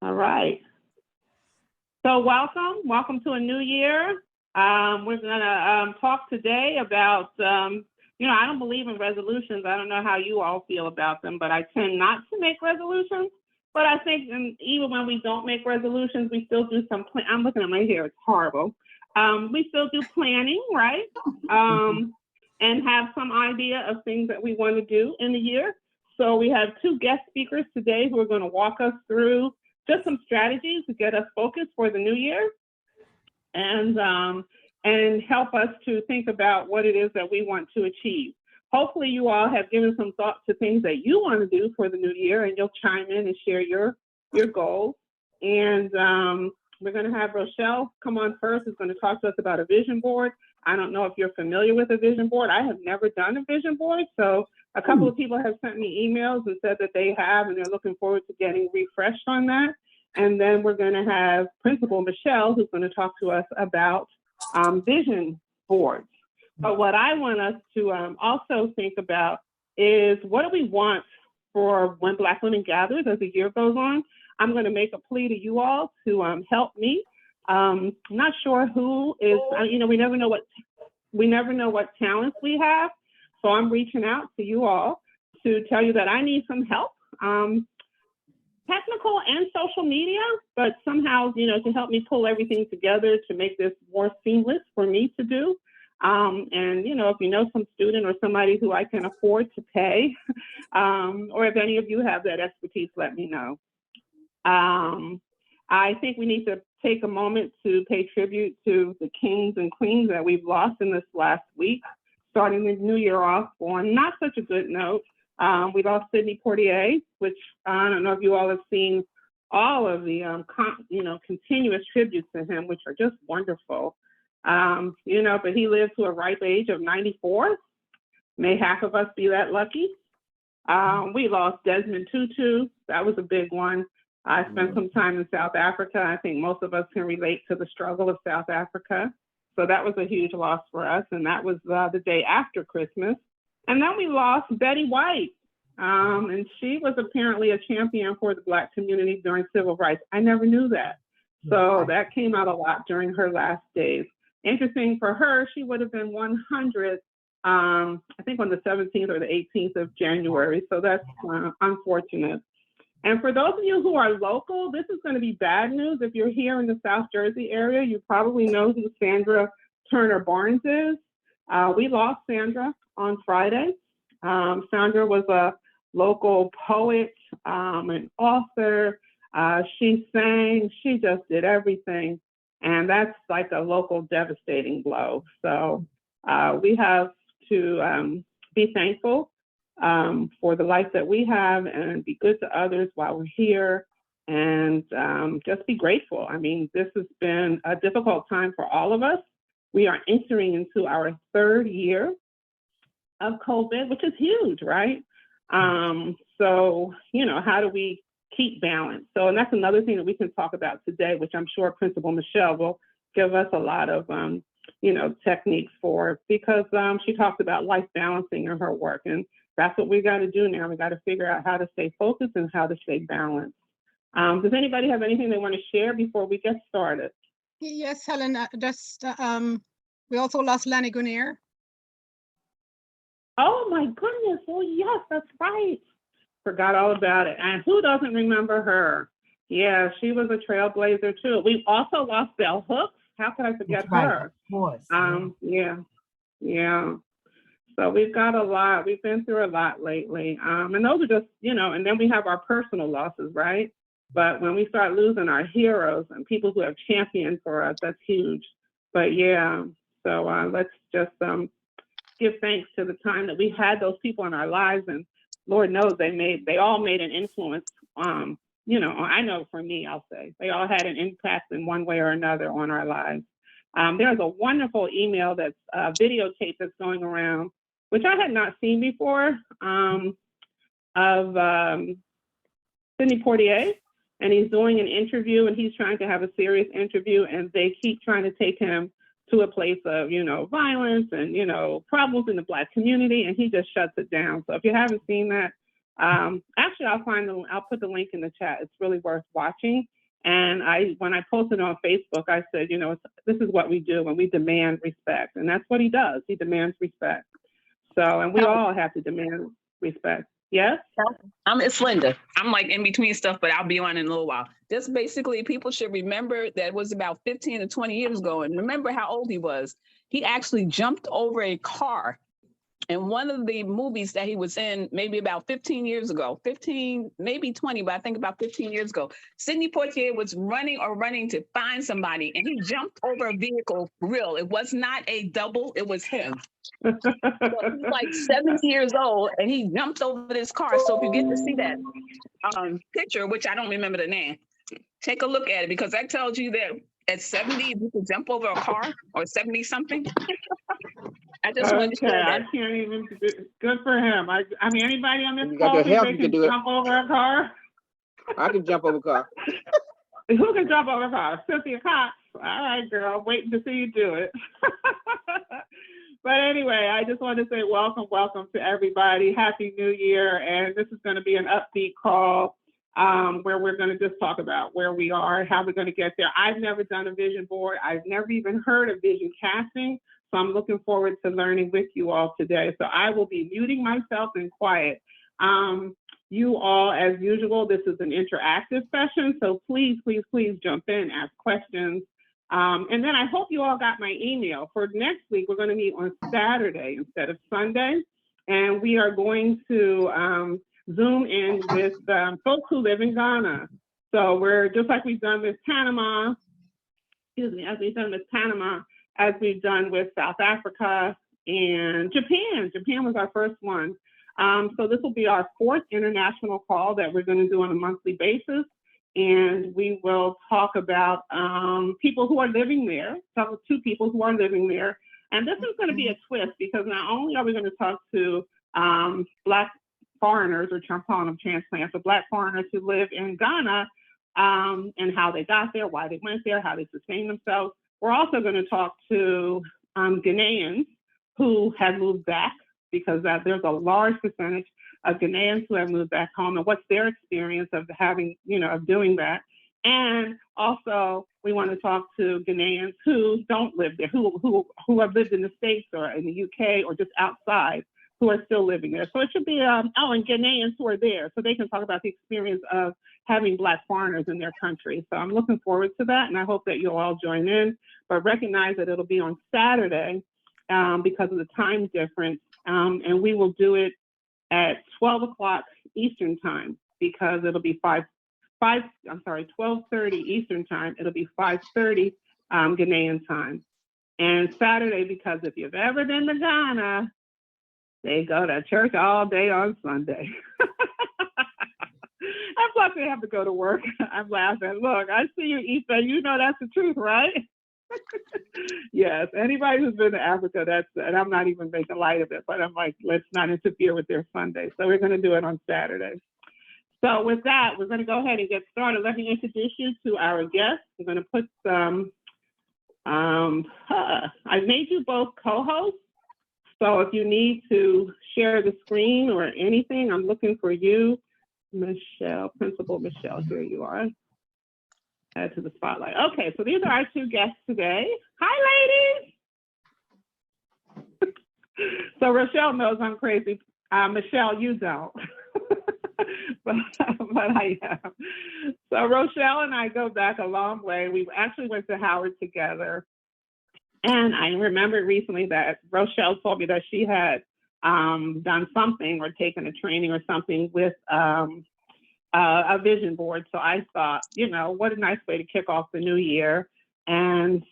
All right. So welcome to a new year. We're gonna talk today about, I don't believe in resolutions. I don't know how you all feel about them, but I tend not to make resolutions. But I think even when we don't make resolutions, we still do some, I'm looking at my hair, it's horrible. We still do planning, right? And have some idea of things that we want to do in the year. So we have two guest speakers today who are going to walk us through just some strategies to get us focused for the new year and help us to think about what it is that we want to achieve. Hopefully you all have given some thought to things that you want to do for the new year, and you'll chime in and share your goals. And we're going to have Rochelle come on first, who's going to talk to us about a vision board. I don't know if you're familiar with a vision board. I have never done a vision board. So a couple of people have sent me emails and said that they have, and they're looking forward to getting refreshed on that. And then we're going to have Principal Michelle, who's going to talk to us about vision boards. But what I want us to also think about is, what do we want for when Black Women Gathers as the year goes on? I'm going to make a plea to you all to help me. I'm not sure who is, we never know what talents we have. So I'm reaching out to you all to tell you that I need some help, technical and social media, but somehow, to help me pull everything together to make this more seamless for me to do. And, if you know some student or somebody who I can afford to pay, or if any of you have that expertise, let me know. I think we need to take a moment to pay tribute to the kings and queens that we've lost in this last week, starting the new year off on not such a good note. We lost Sidney Poitier, which I don't know if you all have seen all of the, continuous tributes to him, which are just wonderful. But he lived to a ripe age of 94. May half of us be that lucky. We lost Desmond Tutu. That was a big one. I spent some time in South Africa. I think most of us can relate to the struggle of South Africa. So that was a huge loss for us. And that was the day after Christmas. And then we lost Betty White. And she was apparently a champion for the Black community during civil rights. I never knew that. So that came out a lot during her last days. Interesting for her, she would have been 100, I think on the 17th or the 18th of January. So that's unfortunate. And for those of you who are local, this is going to be bad news. If you're here in the South Jersey area, you probably know who Sandra Turner Barnes is. We lost Sandra on Friday. Sandra was a local poet, an author. She sang, she just did everything. And that's like a local devastating blow. So we have to be thankful for the life that we have and be good to others while we're here, and just be grateful. I mean, this has been a difficult time for all of us. We are entering into our third year of COVID, which is huge, right? So, how do we keep balance? So, and that's another thing that we can talk about today, which I'm sure Principal Michelle will give us a lot of, techniques for, because she talks about life balancing in her work. And that's what we got to do now. We got to figure out how to stay focused and how to stay balanced. Does anybody have anything they want to share before we get started? Yes, Helen, we also lost Lenny Guinier. Oh my goodness, oh yes, that's right. Forgot all about it. And who doesn't remember her? Yeah, she was a trailblazer too. We also lost Bell Hooks. How could I forget her? Of course. Yeah. So we've got a lot. We've been through a lot lately. And those are just, and then we have our personal losses, right? But when we start losing our heroes and people who have championed for us, that's huge. But yeah, so let's just give thanks to the time that we had those people in our lives, and Lord knows they all made an influence. I know for me, I'll say they all had an impact in one way or another on our lives. There's a wonderful email that's videotape that's going around, which I had not seen before, of Sidney Poitier, and he's doing an interview, and he's trying to have a serious interview, and they keep trying to take him to a place of, violence and, problems in the Black community, and he just shuts it down. So if you haven't seen that, actually actually, I'll put the link in the chat. It's really worth watching. And when I posted on Facebook, I said, you know, this is what we do when we demand respect. And that's what he does. He demands respect. So, and we all have to demand respect. Yes? It's Linda. I'm like in between stuff, but I'll be on in a little while. Just basically, people should remember that it was about 15 to 20 years ago. And remember how old he was. He actually jumped over a car in one of the movies that he was in, maybe about 15 years ago, 15, maybe 20, but I think about 15 years ago. Sidney Poitier was running to find somebody, and he jumped over a vehicle grill. It was not a double, it was him. So he's like 70 years old, and he jumped over this car. So if you get to see that picture, which I don't remember the name, take a look at it, because that tells you that at 70, you can jump over a car, or 70 something. I just wanted to share that. I can't even. Good for him. I mean, anybody on this call think they can jump over a car? I can jump over a car. Who can jump over a car? Cynthia Cox. All right, girl. Waiting to see you do it. But anyway, I just wanted to say welcome to everybody. Happy New Year. And this is going to be an upbeat call where we're going to just talk about where we are, how we're going to get there. I've never done a vision board. I've never even heard of vision casting. So I'm looking forward to learning with you all today. So I will be muting myself and quiet. You all, as usual, this is an interactive session. So please, please, please jump in, ask questions. And then I hope you all got my email. For next week, we're going to meet on Saturday instead of Sunday. And we are going to Zoom in with folks who live in Ghana. So we're just like we've done with Panama, as we've done with Panama, as we've done with South Africa and Japan. Japan was our first one. So this will be our 4th international call that we're going to do on a monthly basis. And we will talk about people who are living there, talk with 2 people who are living there. And this is going to be a twist, because not only are we going to talk to Black foreigners, or I'm calling them transplants, but Black foreigners who live in Ghana, and how they got there, why they went there, how they sustain themselves. We're also going to talk to Ghanaians who have moved back, because there's a large percentage of Ghanaians who have moved back home, and what's their experience of having, of doing that. And also, we want to talk to Ghanaians who don't live there, who have lived in the States or in the UK or just outside, who are still living there. So it should be, and Ghanaians who are there, so they can talk about the experience of having Black foreigners in their country. So I'm looking forward to that, and I hope that you'll all join in, but recognize that it'll be on Saturday because of the time difference, and we will do it at 12 o'clock Eastern time, because it'll be 12:30 Eastern time, it'll be 5:30 Ghanaian time. And Saturday, because if you've ever been to Ghana, they go to church all day on Sunday. And plus they have to go to work. I'm laughing. Look, I see you, Issa. You know that's the truth, right? Yes. Anybody who's been to Africa, and I'm not even making light of it, but I'm like, let's not interfere with their Sunday. So we're going to do it on Saturday. So with that, we're going to go ahead and get started. Let me introduce you to our guests. We're going to put some, I made you both co-hosts. So if you need to share the screen or anything, I'm looking for you, Michelle, Principal Michelle, here you are. Add to the spotlight. Okay, so these are our 2 guests today. Hi, ladies. So Rochelle knows I'm crazy. Michelle, you don't. but I am. So Rochelle and I go back a long way. We actually went to Howard together. And I remember recently that Rochelle told me that she had done something or taken a training or something with a vision board. So I thought, what a nice way to kick off the new year. And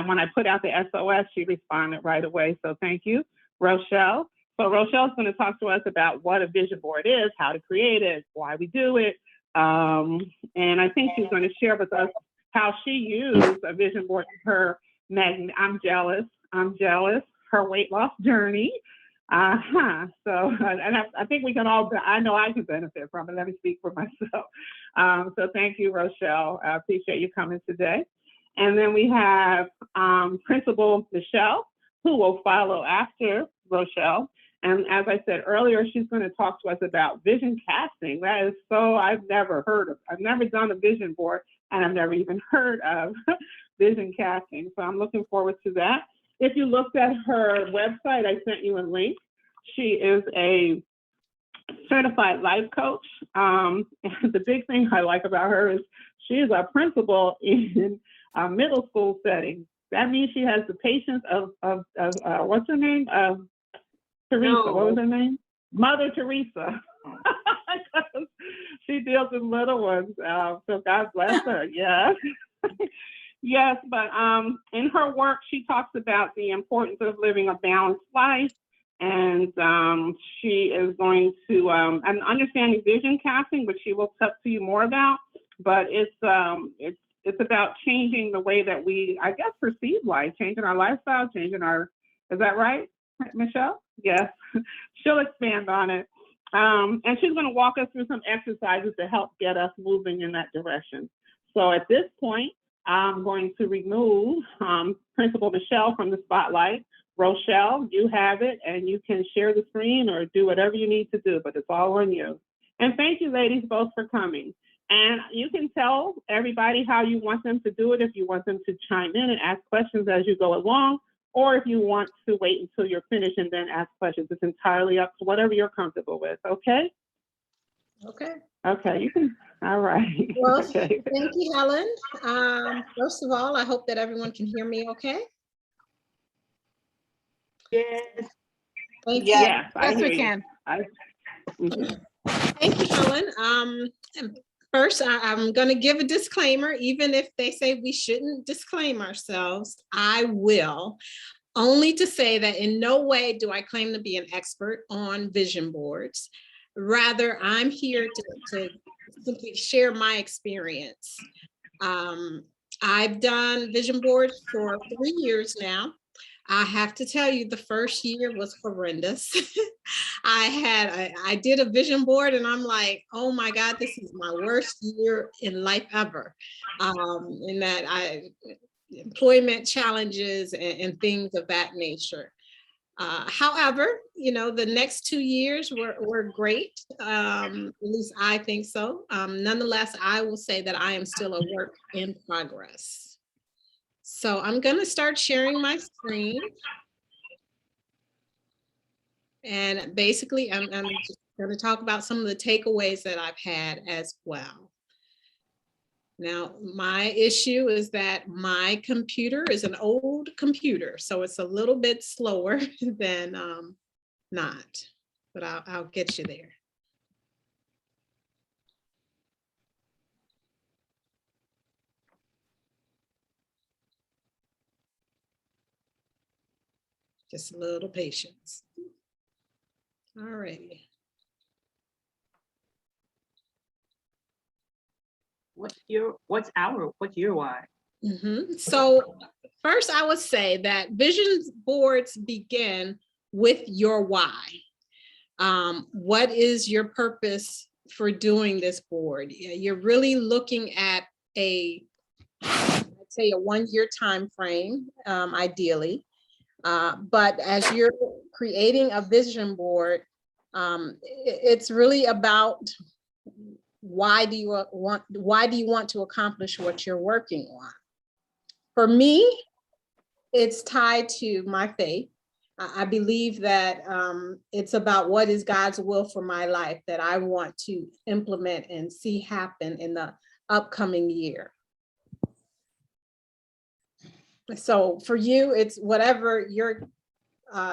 when I put out the SOS, she responded right away. So thank you, Rochelle. So Rochelle's going to talk to us about what a vision board is, how to create it, why we do it. And I think she's going to share with us how she used a vision board in her I'm jealous, her weight loss journey. So, and I think we can all, I know I can benefit from it. Let me speak for myself. So thank you, Rochelle. I appreciate you coming today. And then we have Principal Michelle, who will follow after Rochelle. And as I said earlier, she's going to talk to us about vision casting. That is so, I've never done a vision board, and I've never even heard of vision casting. So I'm looking forward to that. If you looked at her website, I sent you a link. She is a certified life coach. And the big thing I like about her is she is a principal in a middle school setting. That means she has the patience of what's her name? Teresa. No. What was her name? Mother Teresa. She deals with little ones. So God bless her. Yes. Yes, but in her work, she talks about the importance of living a balanced life. And she is going to, I'm understanding vision casting, which she will talk to you more about, but it's about changing the way that we, I guess, perceive life, changing our lifestyle, changing our, is that right, Michelle? Yes, she'll expand on it. And she's going to walk us through some exercises to help get us moving in that direction. So at this point, I'm going to remove Principal Michelle from the spotlight. Rochelle, you have it, and you can share the screen or do whatever you need to do, but it's all on you. And thank you, ladies, both for coming. And you can tell everybody how you want them to do it, if you want them to chime in and ask questions as you go along, or if you want to wait until you're finished and then ask questions. It's entirely up to whatever you're comfortable with, okay? Okay. Okay, you can, all right. Well, Okay. thank you, Helen. First of all, I hope that everyone can hear me okay. Yes. Thank you. Yes, I Yes, hear we you. can. Thank you, Helen. First, I'm going to give a disclaimer. Even if they say we shouldn't disclaim ourselves, I will. Only to say that in no way do I claim to be an expert on vision boards. Rather, I'm here to simply share my experience. I've done vision boards for 3 years now. I have to tell you, the first year was horrendous. I did a vision board and I'm like, oh my God, this is my worst year in life ever. In that employment challenges and things of that nature. However, you know, the next 2 years were great. At least I think so. Nonetheless, I will say that I am still a work in progress. So I'm going to start sharing my screen. And basically, I'm just going to talk about some of the takeaways that I've had as well. Now, my issue is that my computer is an old computer, so it's a little bit slower than not, but I'll get you there. Just a little patience. All righty. What's your why? So first I would say that vision boards begin with your why. What is your purpose for doing this board? You're really looking at I'd say a 1 year time frame, ideally. But as you're creating a vision board, it's really about why do you want to accomplish what you're working on? For me, it's tied to my faith. I believe that it's about what is God's will for my life that I want to implement and see happen in the upcoming year. So for you, it's whatever your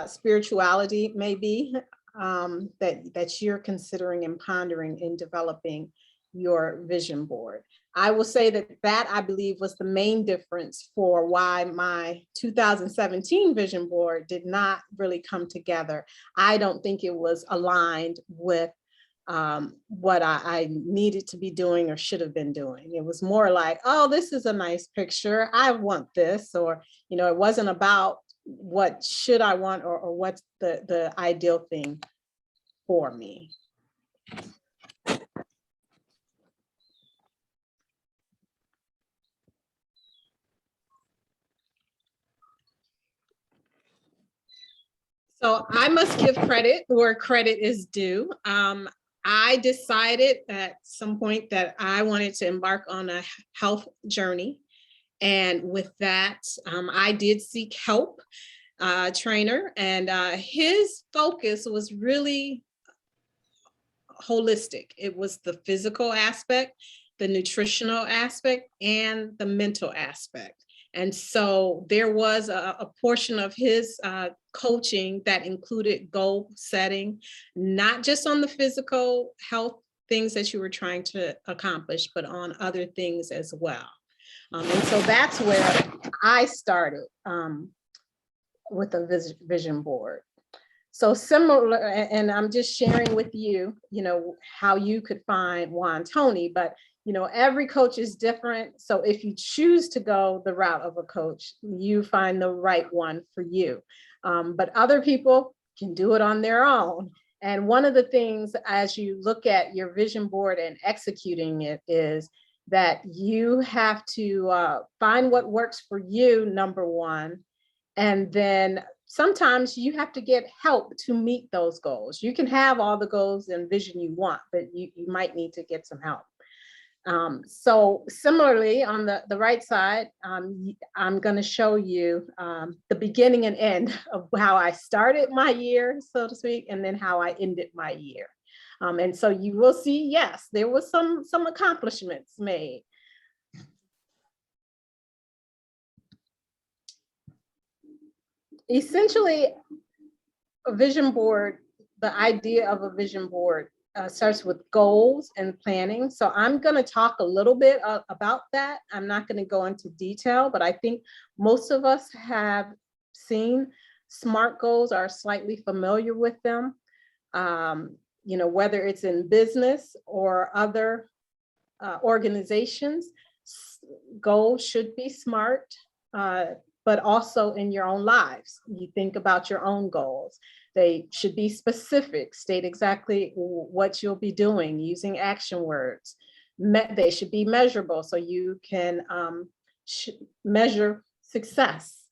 spirituality may be that you're considering and pondering in developing your vision board. I will say that I believe was the main difference for why my 2017 vision board did not really come together. I don't think it was aligned with what I needed to be doing or should have been doing. It was more like, oh, this is a nice picture, I want this, or, you know, it wasn't about what should I want or what's the ideal thing for me. So I must give credit where credit is due. I decided at some point that I wanted to embark on a health journey. And with that, I did seek help, trainer, and his focus was really holistic. It was the physical aspect, the nutritional aspect, and the mental aspect. And so there was a portion of his coaching that included goal setting, not just on the physical health things that you were trying to accomplish, but on other things as well. And so that's where I started with a vision board. So similar, and I'm just sharing with you, how you could find Juan Tony, but every coach is different. So if you choose to go the route of a coach, you find the right one for you. But other people can do it on their own. And one of the things as you look at your vision board and executing it is that you have to find what works for you, number one. And then sometimes you have to get help to meet those goals. You can have all the goals and vision you want, but you might need to get some help. So similarly, on the right side, I'm going to show you the beginning and end of how I started my year, so to speak, and then how I ended my year. And so you will see, yes, there was some accomplishments made. Essentially, a vision board, the idea of a vision board starts with goals and planning. So I'm going to talk a little bit about that. I'm not going to go into detail, but I think most of us have seen SMART goals, are slightly familiar with them. Whether it's in business or other organizations, goals should be SMART, but also in your own lives. You think about your own goals. They should be specific, state exactly what you'll be doing using action words. They should be measurable so you can measure success,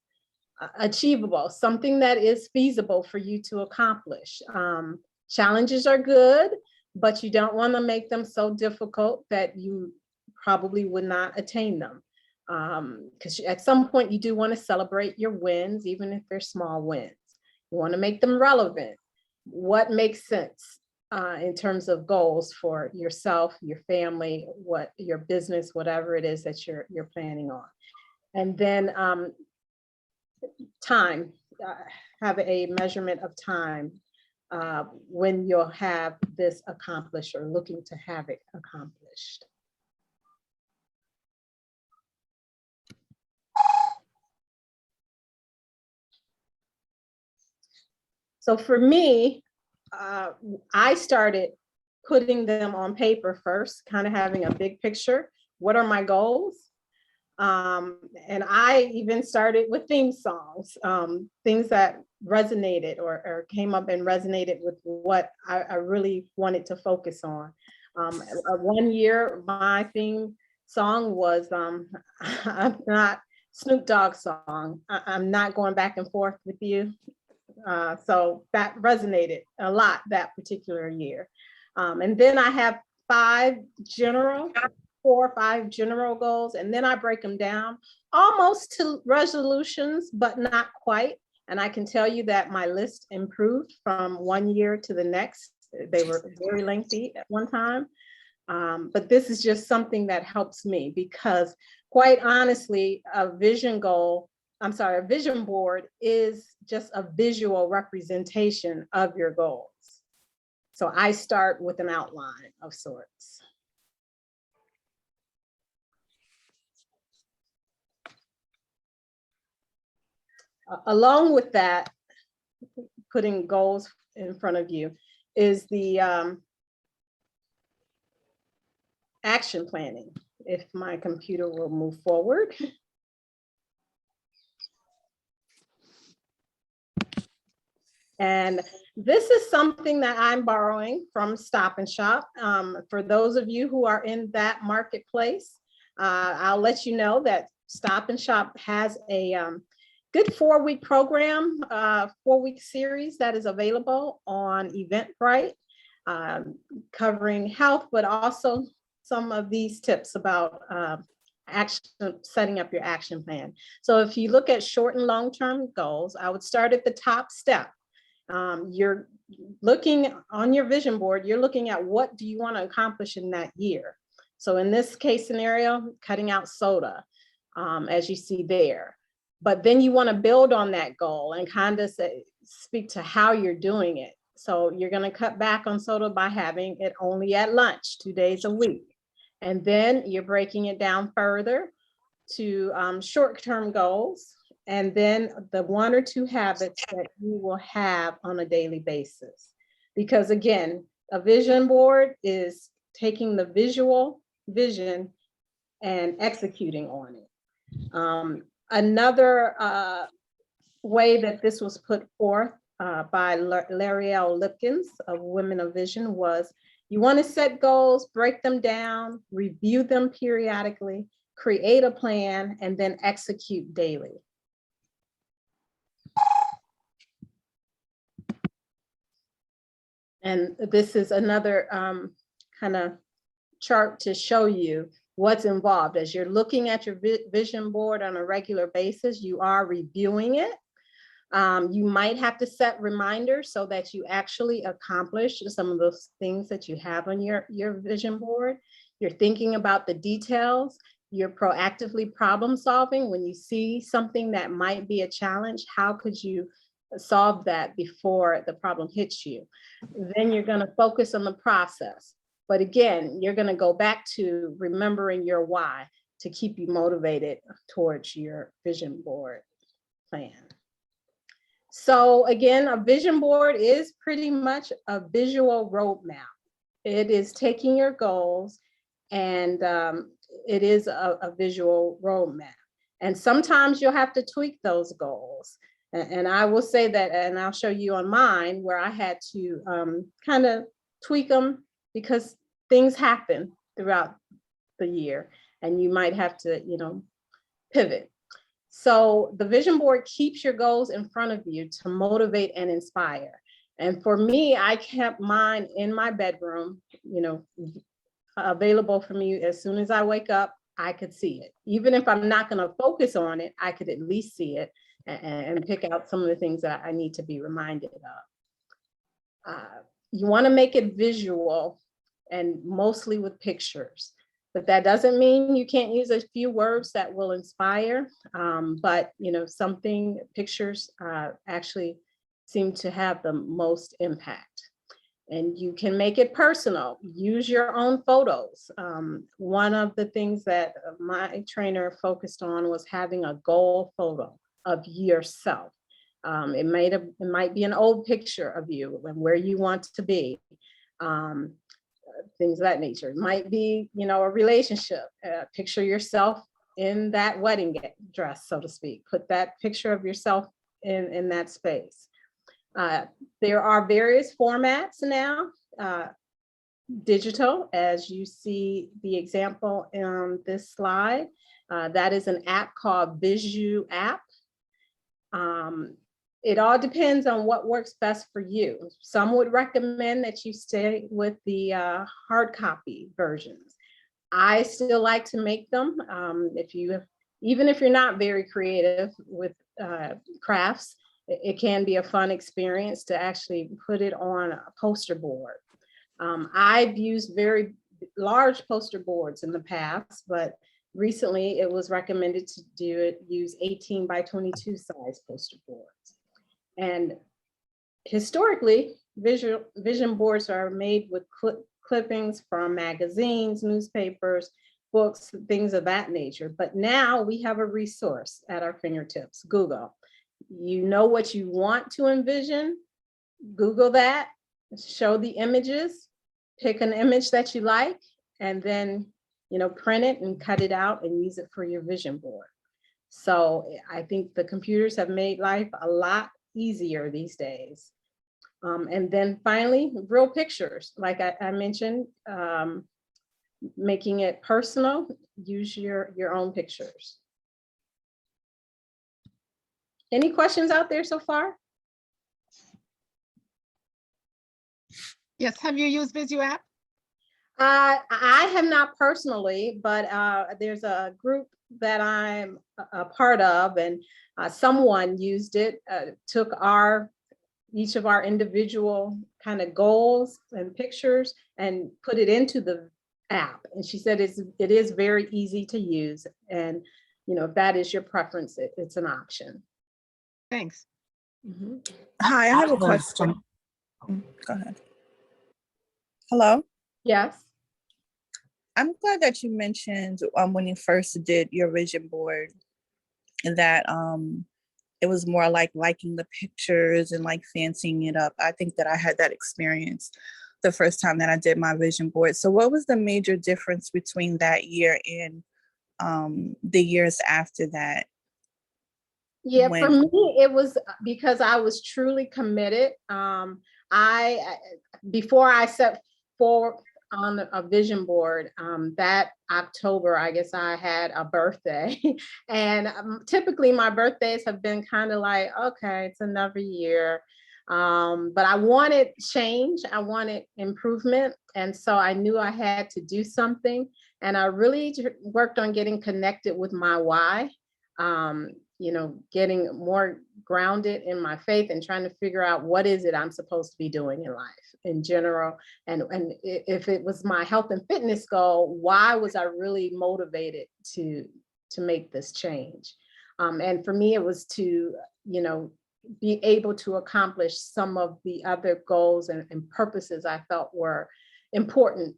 achievable, something that is feasible for you to accomplish. Challenges are good, but you don't want to make them so difficult that you probably would not attain them. Because at some point you do want to celebrate your wins, even if they're small wins. You want to make them relevant. What makes sense in terms of goals for yourself, your family, what your business, whatever it is that you're planning on. And then time, have a measurement of time when you'll have this accomplished or looking to have it accomplished. So for me, I started putting them on paper first, kind of having a big picture. What are my goals? And I even started with theme songs, things that resonated or came up and resonated with what I really wanted to focus on. 1 year, my theme song was I'm not Snoop Dogg's song. I'm not going back and forth with you. So that resonated a lot that particular year. And then I have 4 or 5 general goals, and then I break them down almost to resolutions, but not quite. And I can tell you that my list improved from 1 year to the next. They were very lengthy at one time. But this is just something that helps me because quite honestly, a vision board is just a visual representation of your goals. So I start with an outline of sorts. Along with that, putting goals in front of you is the action planning. If my computer will move forward. And this is something that I'm borrowing from Stop and Shop. For those of you who are in that marketplace, I'll let you know that Stop and Shop has a good 4-week program, 4-week series that is available on Eventbrite, covering health, but also some of these tips about setting up your action plan. So if you look at short and long-term goals, I would start at the top step. You're looking on your vision board, you're looking at what do you want to accomplish in that year. So in this case scenario, cutting out soda, as you see there. But then you want to build on that goal and kind of speak to how you're doing it. So you're going to cut back on soda by having it only at lunch 2 days a week. And then you're breaking it down further to short-term goals, and then the 1 or 2 habits that you will have on a daily basis. Because again, a vision board is taking the visual vision and executing on it. Another way that this was put forth by L'Oreal Lipkins of Women of Vision was, you want to set goals, break them down, review them periodically, create a plan, and then execute daily. And this is another kind of chart to show you what's involved. As you're looking at your vision board on a regular basis, you are reviewing it. You might have to set reminders so that you actually accomplish some of those things that you have on your vision board. You're thinking about the details. You're proactively problem solving. When you see something that might be a challenge, how could you solve that before the problem hits you? Then you're going to focus on the process. But again, you're going to go back to remembering your why to keep you motivated towards your vision board plan. So again, a vision board is pretty much a visual roadmap. It is taking your goals and it is a visual roadmap. And sometimes you'll have to tweak those goals. And I will say that, and I'll show you on mine where I had to kind of tweak them because things happen throughout the year and you might have to, pivot. So the vision board keeps your goals in front of you to motivate and inspire. And for me, I kept mine in my bedroom, available for me as soon as I wake up, I could see it. Even if I'm not going to focus on it, I could at least see it and pick out some of the things that I need to be reminded of. You want to make it visual and mostly with pictures. But that doesn't mean you can't use a few words that will inspire, but pictures actually seem to have the most impact. And you can make it personal. Use your own photos. One of the things that my trainer focused on was having a goal photo of yourself. It might be an old picture of you and where you want to be. Things of that nature. It might be, a relationship. Picture yourself in that wedding dress, so to speak. Put that picture of yourself in that space. There are various formats now, digital, as you see the example in this slide. That is an app called Visu app. It all depends on what works best for you. Some would recommend that you stay with the hard copy versions. I still like to make them. Even if you're not very creative with crafts, it can be a fun experience to actually put it on a poster board. I've used very large poster boards in the past, but recently it was recommended to use 18 by 22 size poster boards. And historically, vision boards are made with clippings from magazines, newspapers, books, things of that nature. But now we have a resource at our fingertips, Google. You know what you want to envision, Google that, show the images, pick an image that you like, and then print it and cut it out and use it for your vision board. So I think the computers have made life a lot easier these days. And then finally, real pictures. Like I mentioned, making it personal, use your own pictures. Any questions out there so far? Yes, have you used Visio app? I have not personally, but there's a group that I'm a part of, and someone used it, took each of our individual kind of goals and pictures and put it into the app. And she said it is very easy to use. And, you know, if that is your preference, it's an option. Thanks. Mhm. Hi, I have a question. Go ahead. Hello. Yes. I'm glad that you mentioned when you first did your vision board that it was more like liking the pictures and like fancying it up. I think that I had that experience the first time that I did my vision board. So what was the major difference between that year and the years after that? Yeah, for me, it was because I was truly committed. Before I set forward on a vision board, that October, I guess I had a birthday. And typically my birthdays have been kind of like, okay, it's another year. But I wanted change, I wanted improvement. And so I knew I had to do something. And I really worked on getting connected with my why. You know, getting more grounded in my faith and trying to figure out what is it I'm supposed to be doing in life in general. And if it was my health and fitness goal, why was I really motivated to make this change? And for me, it was to, you know, be able to accomplish some of the other goals and purposes I felt were important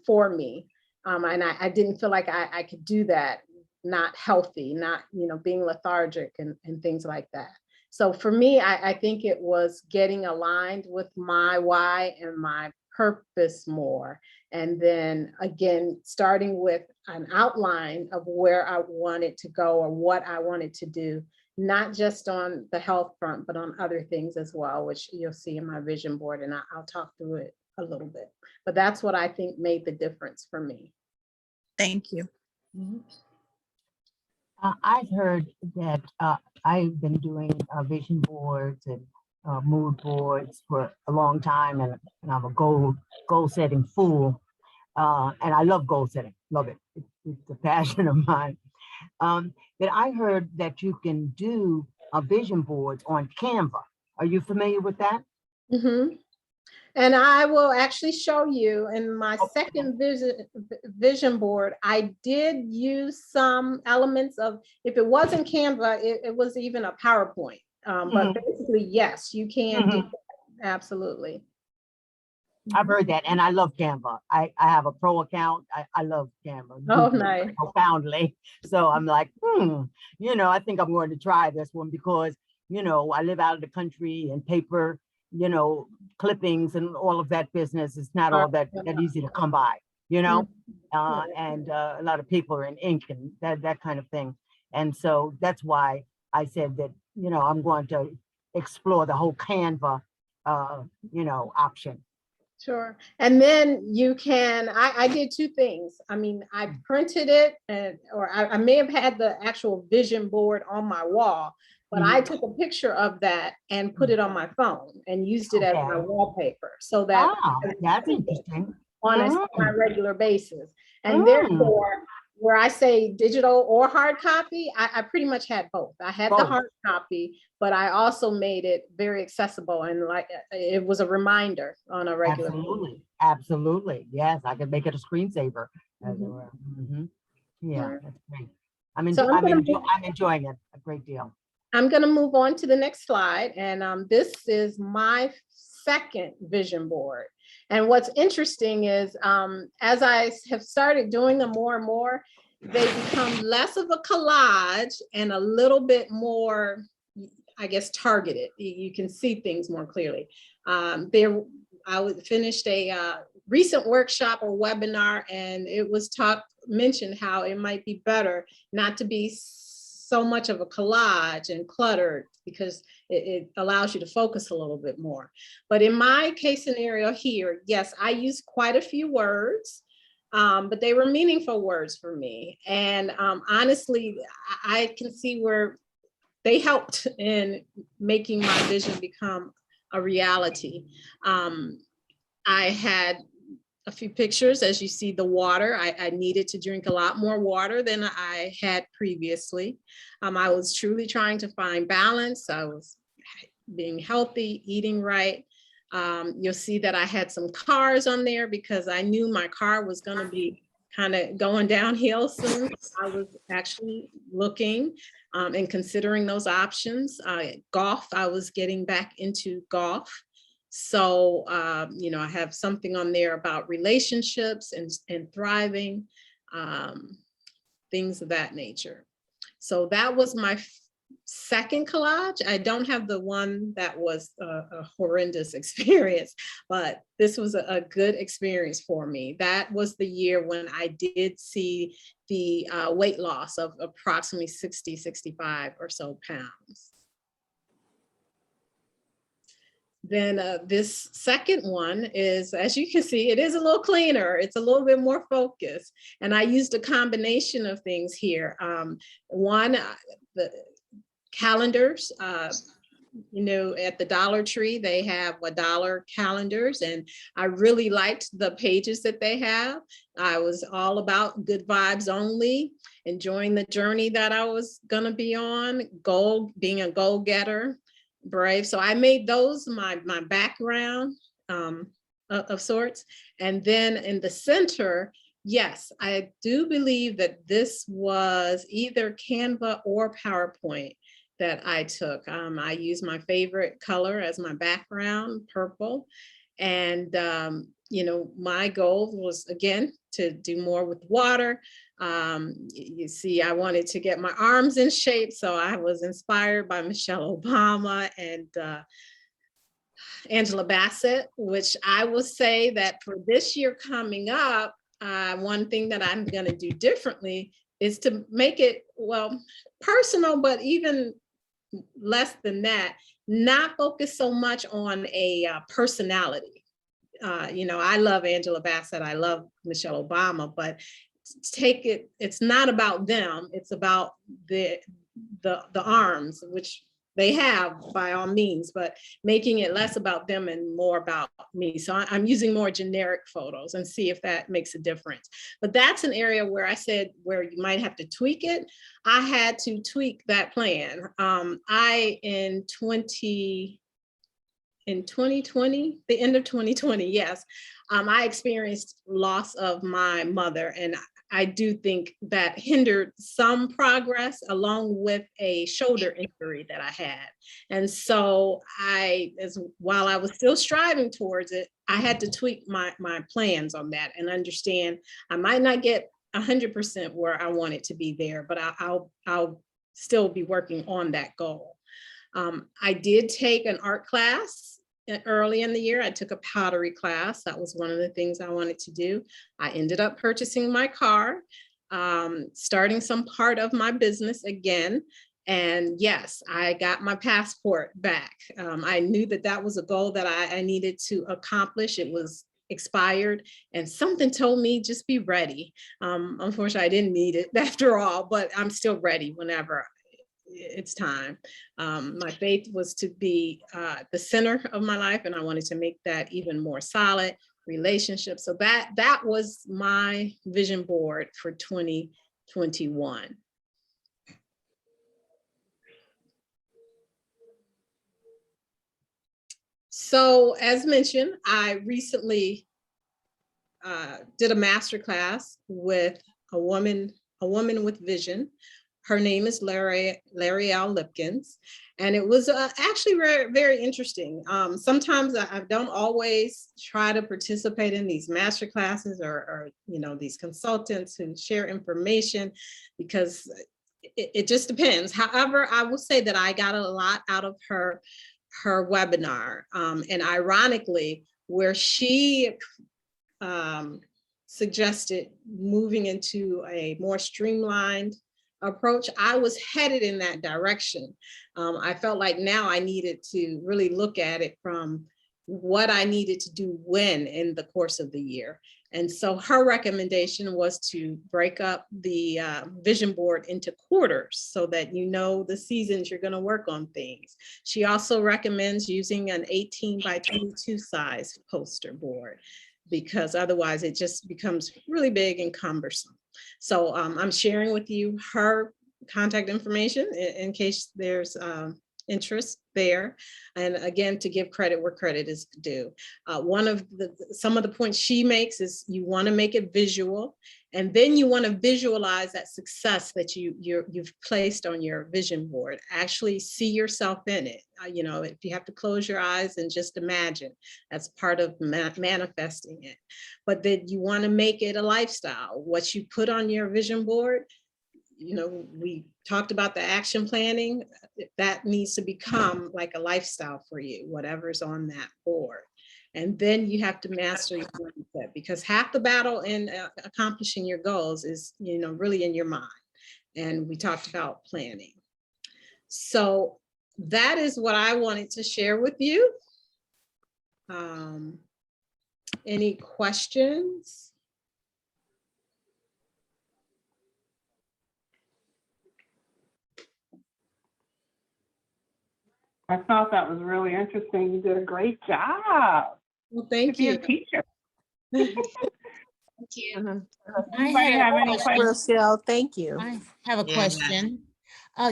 for me. And I didn't feel like I could do that not healthy, not, you know, being lethargic and things like that. So for me, I think it was getting aligned with my why and my purpose more. And then again, starting with an outline of where I wanted to go or what I wanted to do, not just on the health front, but on other things as well, which you'll see in my vision board, and I'll talk through it a little bit. But that's what I think made the difference for me. Thank you. Mm-hmm. I've heard that I've been doing vision boards and mood boards for a long time, and I'm a goal setting fool, and I love goal setting, love it. It's a passion of mine. That I heard that you can do vision boards on Canva. Are you familiar with that? Mm-hmm. And I will actually show you in my second vision board, I did use some elements of, if it wasn't Canva, it was even a PowerPoint. But basically, yes, you can do that. Absolutely. I've heard that, and I love Canva. I have a pro account. I love Canva. Oh, nice. Profoundly. So I'm like, you know, I think I'm going to try this one because, you know, I live out of the country and paper, you know, clippings and all of that business is not all that easy to come by, you know, and a lot of people are in ink and that kind of thing. And so that's why I said that, you know, I'm going to explore the whole Canva, you know, option. Sure. And then you can, I did two things. I mean, I printed it or I may have had the actual vision board on my wall, but I took a picture of that and put it on my phone and used it as my wallpaper so that that's interesting. On a regular basis. And therefore, where I say digital or hard copy, I pretty much had both. I had the hard copy, but I also made it very accessible and like it was a reminder on a regular basis. Absolutely. Yes, I could make it a screensaver. Yeah, that's great. I'm enjoying it a great deal. I'm going to move on to the next slide. And this is my second vision board. And what's interesting is as I have started doing them more and more, they become less of a collage and a little bit more, I guess, targeted. You can see things more clearly. I finished a recent workshop or webinar, and it was mentioned how it might be better not to be so much of a collage and cluttered because it allows you to focus a little bit more. But in my case scenario here, yes, I used quite a few words, but they were meaningful words for me. And honestly, I can see where they helped in making my vision become a reality. I had a few pictures. As you see, the water, I needed to drink a lot more water than I had previously. I was truly trying to find balance. I was being healthy, eating right. You'll see that I had some cars on there because I knew my car was going to be kind of going downhill soon. I was actually looking and considering those options. Golf, I was getting back into golf. So, you know, I have something on there about relationships and thriving, things of that nature. So that was my second collage. I don't have the one that was a horrendous experience, but this was a good experience for me. That was the year when I did see the weight loss of approximately 60, 65 or so pounds. Then this second one is, as you can see, it is a little cleaner. It's a little bit more focused. And I used a combination of things here. One, the calendars, you know, at the Dollar Tree, they have $1 calendars, and I really liked the pages that they have. I was all about good vibes only, enjoying the journey that I was gonna be on, being a goal-getter, brave. So I made those my background of sorts. And then in the center, yes, I do believe that this was either Canva or PowerPoint that I took. I used my favorite color as my background, purple. And, you know, my goal was, again, to do more with water. You see, I wanted to get my arms in shape. So I was inspired by Michelle Obama and Angela Bassett, which I will say that for this year coming up, one thing that I'm going to do differently is to make it, well, personal, but even less than that, not focus so much on a personality. You know, I love Angela Bassett, I love Michelle Obama, but take it, it's not about them, it's about the arms, which they have by all means, but making it less about them and more about me. So I'm using more generic photos and see if that makes a difference. But that's an area where I said where you might have to tweak it. I had to tweak that plan. In 2020, the end of 2020, yes, I experienced loss of my mother, and I do think that hindered some progress, along with a shoulder injury that I had. And so while I was still striving towards it, I had to tweak my plans on that and understand I might not get 100% where I want it to be there, but I'll still be working on that goal. I did take an art class early in the year. I took a pottery class. That was one of the things I wanted to do. I ended up purchasing my car, starting some part of my business again. And yes, I got my passport back. I knew that that was a goal that I needed to accomplish. It was expired, and something told me just be ready. Unfortunately, I didn't need it after all, but I'm still ready whenever it's time. My faith was to be the center of my life, and I wanted to make that even more solid. Relationships. So that was my vision board for 2021. So as mentioned, I recently did a masterclass with a woman with vision. Her name is L'Oreal Lipkins, and it was actually very, very interesting. Sometimes I don't always try to participate in these master classes or you know, these consultants who share information, because it just depends. However, I will say that I got a lot out of her webinar, and ironically, where she suggested moving into a more streamlined approach, I was headed in that direction. I felt like now I needed to really look at it from what I needed to do when in the course of the year. And so her recommendation was to break up the vision board into quarters so that you know the seasons you're going to work on things. She also recommends using an 18 by 22 size poster board, because otherwise it just becomes really big and cumbersome. So I'm sharing with you her contact information in case there's interest there. And again, to give credit where credit is due. Some of the points she makes is you want to make it visual, and then you want to visualize that success that you've placed on your vision board. Actually see yourself in it. You know, if you have to close your eyes and just imagine, that's part of manifesting it. But then you want to make it a lifestyle. What you put on your vision board, you know, we talked about the action planning, that needs to become like a lifestyle for you, whatever's on that board. And then you have to master your mindset, because half the battle in accomplishing your goals is, you know, really in your mind. And we talked about planning. So that is what I wanted to share with you. Any questions? I thought that was really interesting. You did a great job. Well, thank To be you. a teacher. Thank you. Anybody have any questions? Rochelle, thank you. I have a Yeah. question.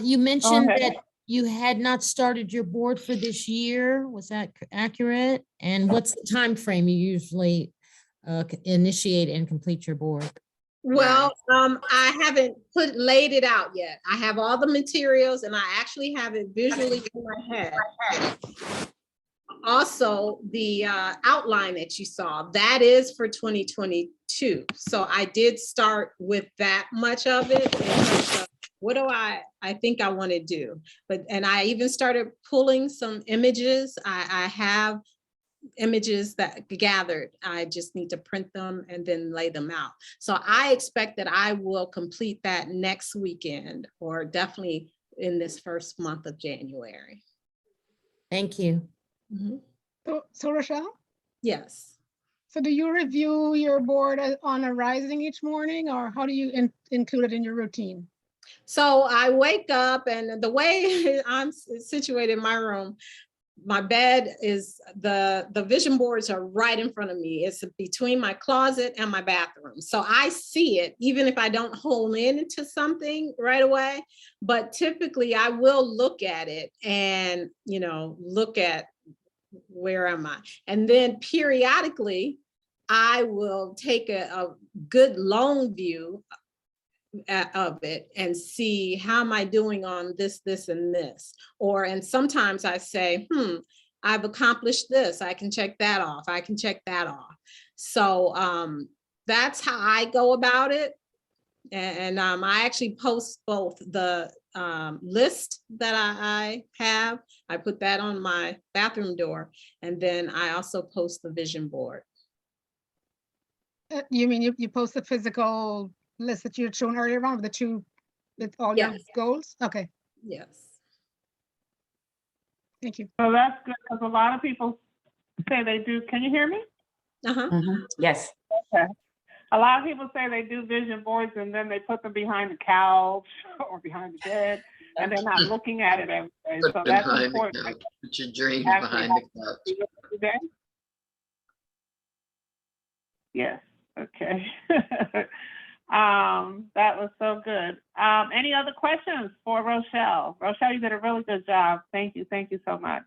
You mentioned ahead. that you had not started your board for this year. Was that accurate? And what's the time frame you usually initiate and complete your board? Well, I haven't laid it out yet. I have all the materials and I actually have it visually in my head. Also, the outline that you saw, that is for 2022. So I did start with that much of it. And what do I think I want to do? And I even started pulling some images. I have images that gathered. I just need to print them and then lay them out. So I expect that I will complete that next weekend, or definitely in this first month of January. Thank you. Mm-hmm. So Rochelle, Yes. so do you review your board on arising each morning, or how do you include it in your routine? So I wake up, and the way I'm situated in my room, my bed is, the vision boards are right in front of me. It's between my closet and my bathroom. So I see it, even if I don't hone into something right away. But typically I will look at it and, you know, look at where am I? And then periodically I will take a good long view of it and see how am I doing on this, and this. And sometimes I say, I've accomplished this. I can check that off. I can check that off. So that's how I go about it. And I actually post both the list that I have. I put that on my bathroom door. And then I also post the vision board. You mean you post the physical list that you had shown earlier on with the two, with all your goals? Okay, Yes. thank you. So that's good, because a lot of people say they do. Can you hear me? Yes. Okay. A lot of people say they do vision boards and then they put them behind the couch or behind the bed, and they're not looking at it every day. Put So them that's behind the important. couch. Put your dreams Actually, behind the couch. do it every day? Yes. Okay. That was so good. Any other questions for Rochelle? Rochelle, you did a really good job. Thank you. Thank you so much.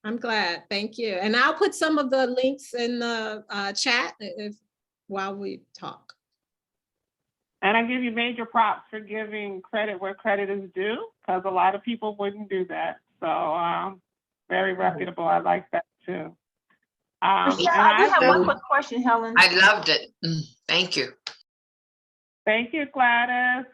I'm glad. Thank you. And I'll put some of the links in the chat while we talk. And I give you major props for giving credit where credit is due, because a lot of people wouldn't do that. So very reputable. I like that too. Rochelle, I just have one quick question, Helen. I loved it. Thank you. Thank you, Gladys.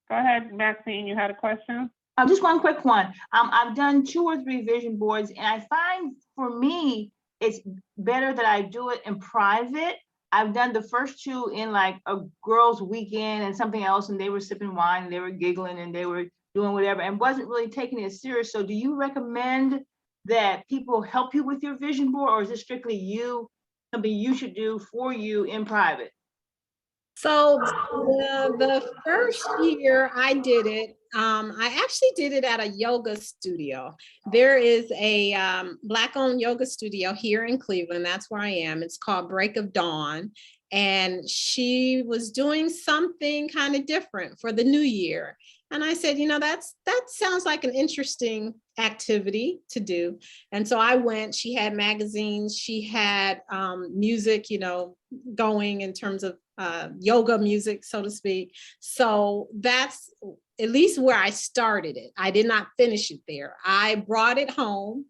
Go ahead, Maxine, you had a question? Just one quick one. I've done 2 or 3 vision boards, and I find for me, it's better that I do it in private. I've done the first 2 in like a girls' weekend and something else, and they were sipping wine, and they were giggling, and they were doing whatever, and wasn't really taking it serious. So do you recommend that people help you with your vision board, or is it strictly you something you should do for you in private? So the first year I did it, I actually did it at a yoga studio. There is a Black-owned yoga studio here in Cleveland. That's where I am. It's called Break of Dawn. And she was doing something kind of different for the new year. And I said, you know, that sounds like an interesting activity to do. And so I went. She had magazines, she had music, you know, going in terms of yoga music, so to speak. So that's at least where I started it. I did not finish it there. I brought it home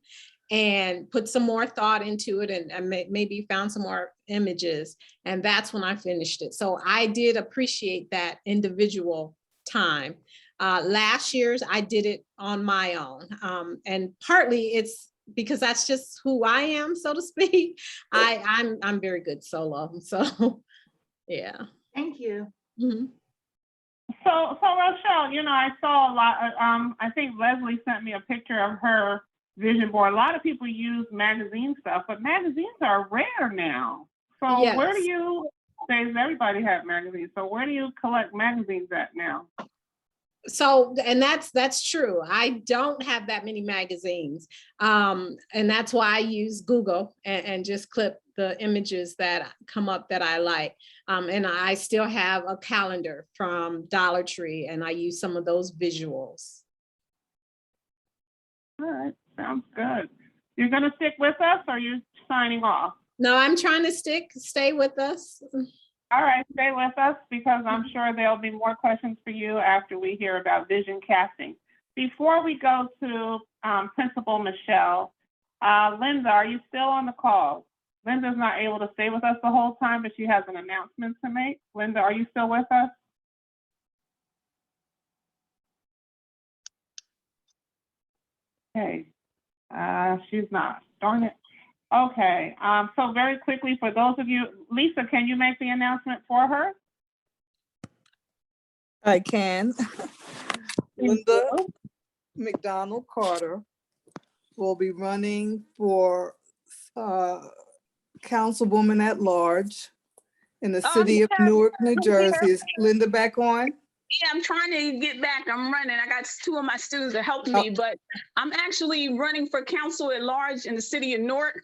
and put some more thought into it, and maybe found some more images. And that's when I finished it. So I did appreciate that individual time. Last year's, I did it on my own. And partly it's because that's just who I am, so to speak. I'm very good solo. So yeah. Thank you. Mm-hmm. So Rochelle, you know, I saw a lot, I think Leslie sent me a picture of her vision board. A lot of people use magazine stuff, but magazines are rare now. So Yes. where do you, says everybody have magazines, so where do you collect magazines at now? So, and that's true. I don't have that many magazines. And that's why I use Google and just clip the images that come up that I like. And I still have a calendar from Dollar Tree, and I use some of those visuals. All right, sounds good. You're gonna stick with us, or are you signing off? No, I'm trying to stay with us. All right, stay with us, because I'm sure there'll be more questions for you after we hear about vision casting. Before we go to Principal Michelle, Linda, are you still on the call? Linda's not able to stay with us the whole time, but she has an announcement to make. Linda, are you still with us? Okay, she's not, darn it. Okay, so very quickly, for those of you, Lisa, can you make the announcement for her? I can. Linda McDonald Carter will be running for Councilwoman at Large in the city of Newark, New Jersey. Is Linda back on? Yeah, I'm trying to get back. I'm running. I got two of my students that helped me, but I'm actually running for council at large in the city of Newark.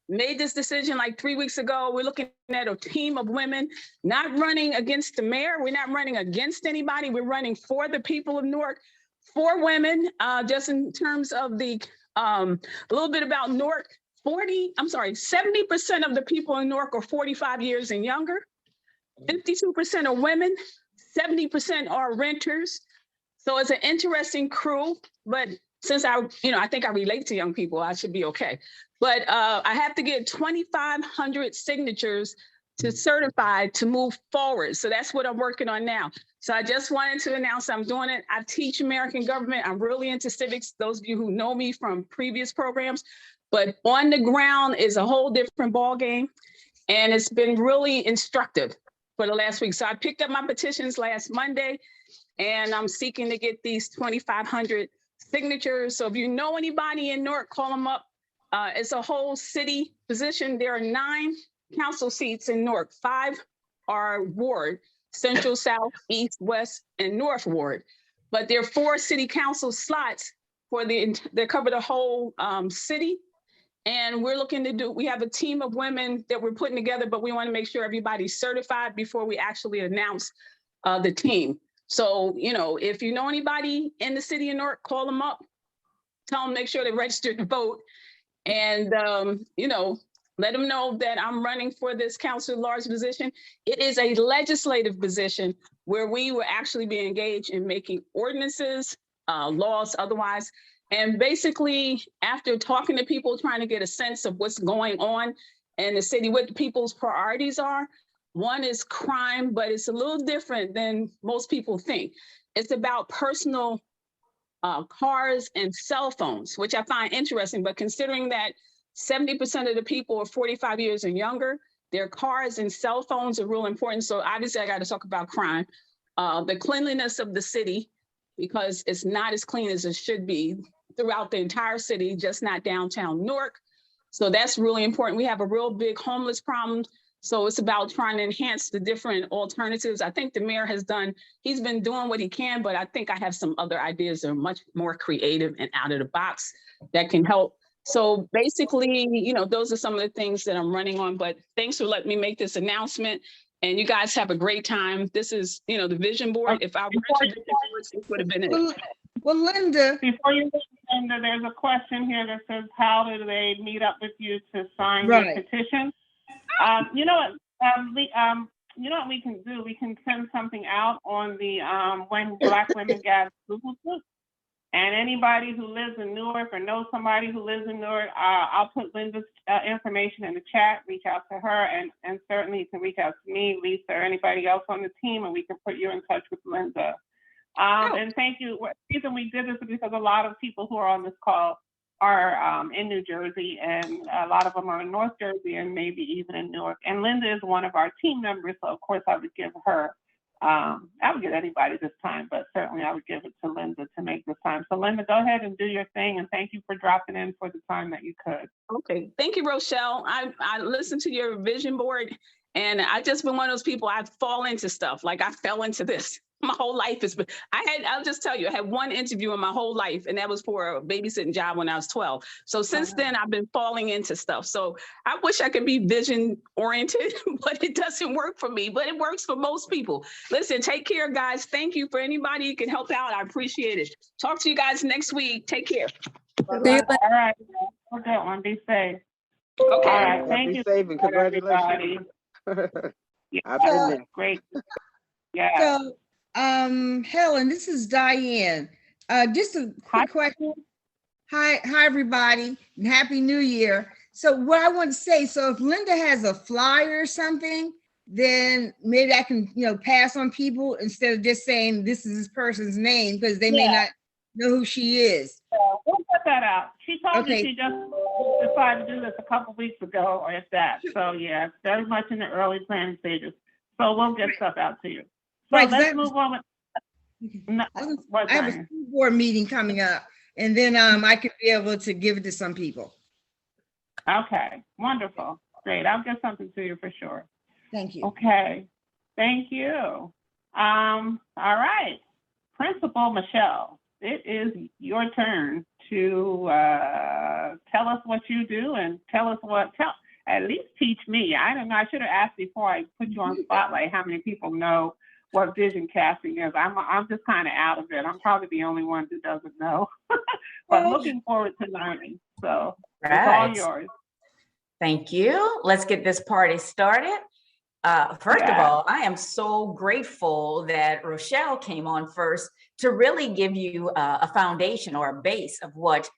Made this decision like 3 weeks ago. We're looking at a team of women, not running against the mayor. We're not running against anybody. We're running for the people of Newark, for women, just in terms of the, a little bit about Newark. 70% of the people in Newark are 45 years and younger. 52% are women, 70% are renters. So it's an interesting crew, but since I think I relate to young people, I should be okay. But I have to get 2,500 signatures to certify to move forward. So that's what I'm working on now. So I just wanted to announce I'm doing it. I teach American government. I'm really into civics. Those of you who know me from previous programs, but on the ground is a whole different ball game. And it's been really instructive for the last week. So I picked up my petitions last Monday, and I'm seeking to get these 2,500 signatures. So if you know anybody in Newark, call them up. It's a whole city position. There are 9 council seats in Newark. 5 are ward, Central, South, East, West, and North ward. But there are 4 city council slots for that cover the whole city. And we're looking to we have a team of women that we're putting together, but we want to make sure everybody's certified before we actually announce the team. So, if you know anybody in the city of Newark, call them up, tell them, make sure they register to vote, and, let them know that I'm running for this council at large position. It is a legislative position where we will actually be engaged in making ordinances, laws, otherwise. And basically, after talking to people, trying to get a sense of what's going on in the city, what the people's priorities are. One is crime, but it's a little different than most people think. It's about personal cars and cell phones, which I find interesting. But considering that 70% of the people are 45 years and younger, their cars and cell phones are real important. So obviously, I got to talk about crime, the cleanliness of the city, because it's not as clean as it should be throughout the entire city, just not downtown Newark. So that's really important. We have a real big homeless problem. So it's about trying to enhance the different alternatives. I think the mayor he's been doing what he can, but I think I have some other ideas that are much more creative and out of the box that can help. So basically, those are some of the things that I'm running on, but thanks for letting me make this announcement. And you guys have a great time. This is, the vision board. If I were to vision boards, this would have been it. Well, Linda. Before you leave, Linda, there's a question here that says, how do they meet up with you to sign your petition? You know what we can do? We can send something out on the When Black Women Gather Google Group. And anybody who lives in Newark or knows somebody who lives in Newark, I'll put Linda's information in the chat, reach out to her, and certainly you can reach out to me, Lisa, or anybody else on the team, and we can put you in touch with Linda. And thank you. The reason we did this is because a lot of people who are on this call are in New Jersey, and a lot of them are in North Jersey and maybe even in Newark. And Linda is one of our team members, so of course I would give her, I would give anybody this time, but certainly I would give it to Linda to make this time. So Linda, go ahead and do your thing, and thank you for dropping in for the time that you could. Okay, thank you, Rochelle. I listened to your vision board, and I just been one of those people, I fall into stuff. Like I fell into this. My whole life has been, I'll just tell you, I had one interview in my whole life, and that was for a babysitting job when I was 12. So since then, I've been falling into stuff. So I wish I could be vision oriented, but it doesn't work for me, but it works for most people. Listen, take care, guys. Thank you for anybody who can help out. I appreciate it. Talk to you guys next week. Take care. All right. Have a good one. Be safe. Okay. All right. Thank you. Be safe and congratulations. I've been there. Great. Yeah. So, Helen, this is Diane. Just a quick question. Hi, everybody, and Happy New Year. So what I want to say, so if Linda has a flyer or something, then maybe I can, pass on people instead of just saying this is this person's name, because they may not know who she is. We'll put that out. She told me she just decided to do this a couple weeks ago, or if that. So yeah, it's very much in the early planning stages. So we'll get stuff out to you. So let's move on with. I have a school board meeting coming up, and then I could be able to give it to some people. Okay, wonderful, great. I'll get something to you for sure. Thank you. Okay, thank you. All right, Principal Michelle, it is your turn to tell us what you do and at least teach me. I don't know. I should have asked before I put you on spotlight how many people know what vision casting is. I'm just kind of out of it. I'm probably the only one who doesn't know, but looking forward to learning. So it's all yours. Thank you. Let's get this party started. First of all, I am so grateful that Rochelle came on first to really give you a foundation or a base of what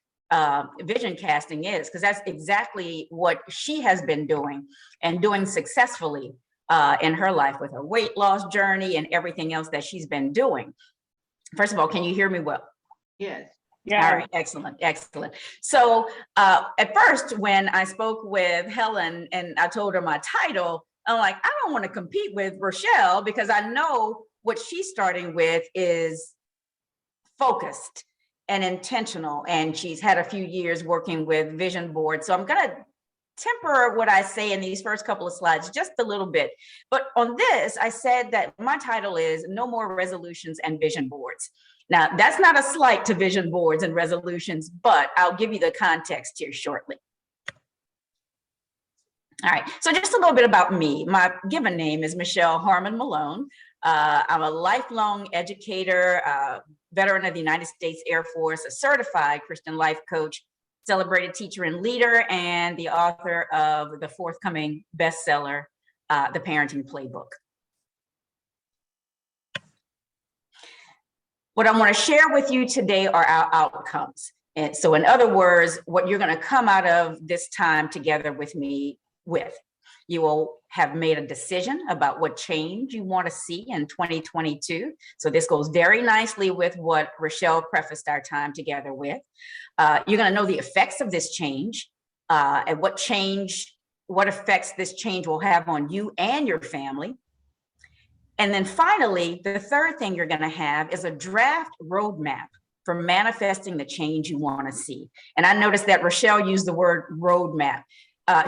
vision casting is, because that's exactly what she has been doing and doing successfully in her life with her weight loss journey and everything else that she's been doing. First of all, can you hear me well? Yes. Yeah. All right. Excellent. Excellent. So at first, when I spoke with Helen and I told her my title, I'm like, I don't want to compete with Rochelle because I know what she's starting with is focused and intentional. And she's had a few years working with vision boards. So I'm going to temper what I say in these first couple of slides just a little bit. But on this, I said that my title is No More Resolutions and Vision Boards. Now, that's not a slight to vision boards and resolutions, but I'll give you the context here shortly. All right, so just a little bit about me. My given name is Michelle Harmon Malone. I'm a lifelong educator, veteran of the United States Air Force, a certified Christian life coach, celebrated teacher and leader, and the author of the forthcoming bestseller, The Parenting Playbook. What I want to share with you today are our outcomes. And so in other words, what you're going to come out of this time together with me with. You will have made a decision about what change you want to see in 2022. So this goes very nicely with what Rochelle prefaced our time together with. You're going to know the effects of this change and what effects this change will have on you and your family. And then finally, the third thing you're going to have is a draft roadmap for manifesting the change you want to see. And I noticed that Rochelle used the word roadmap.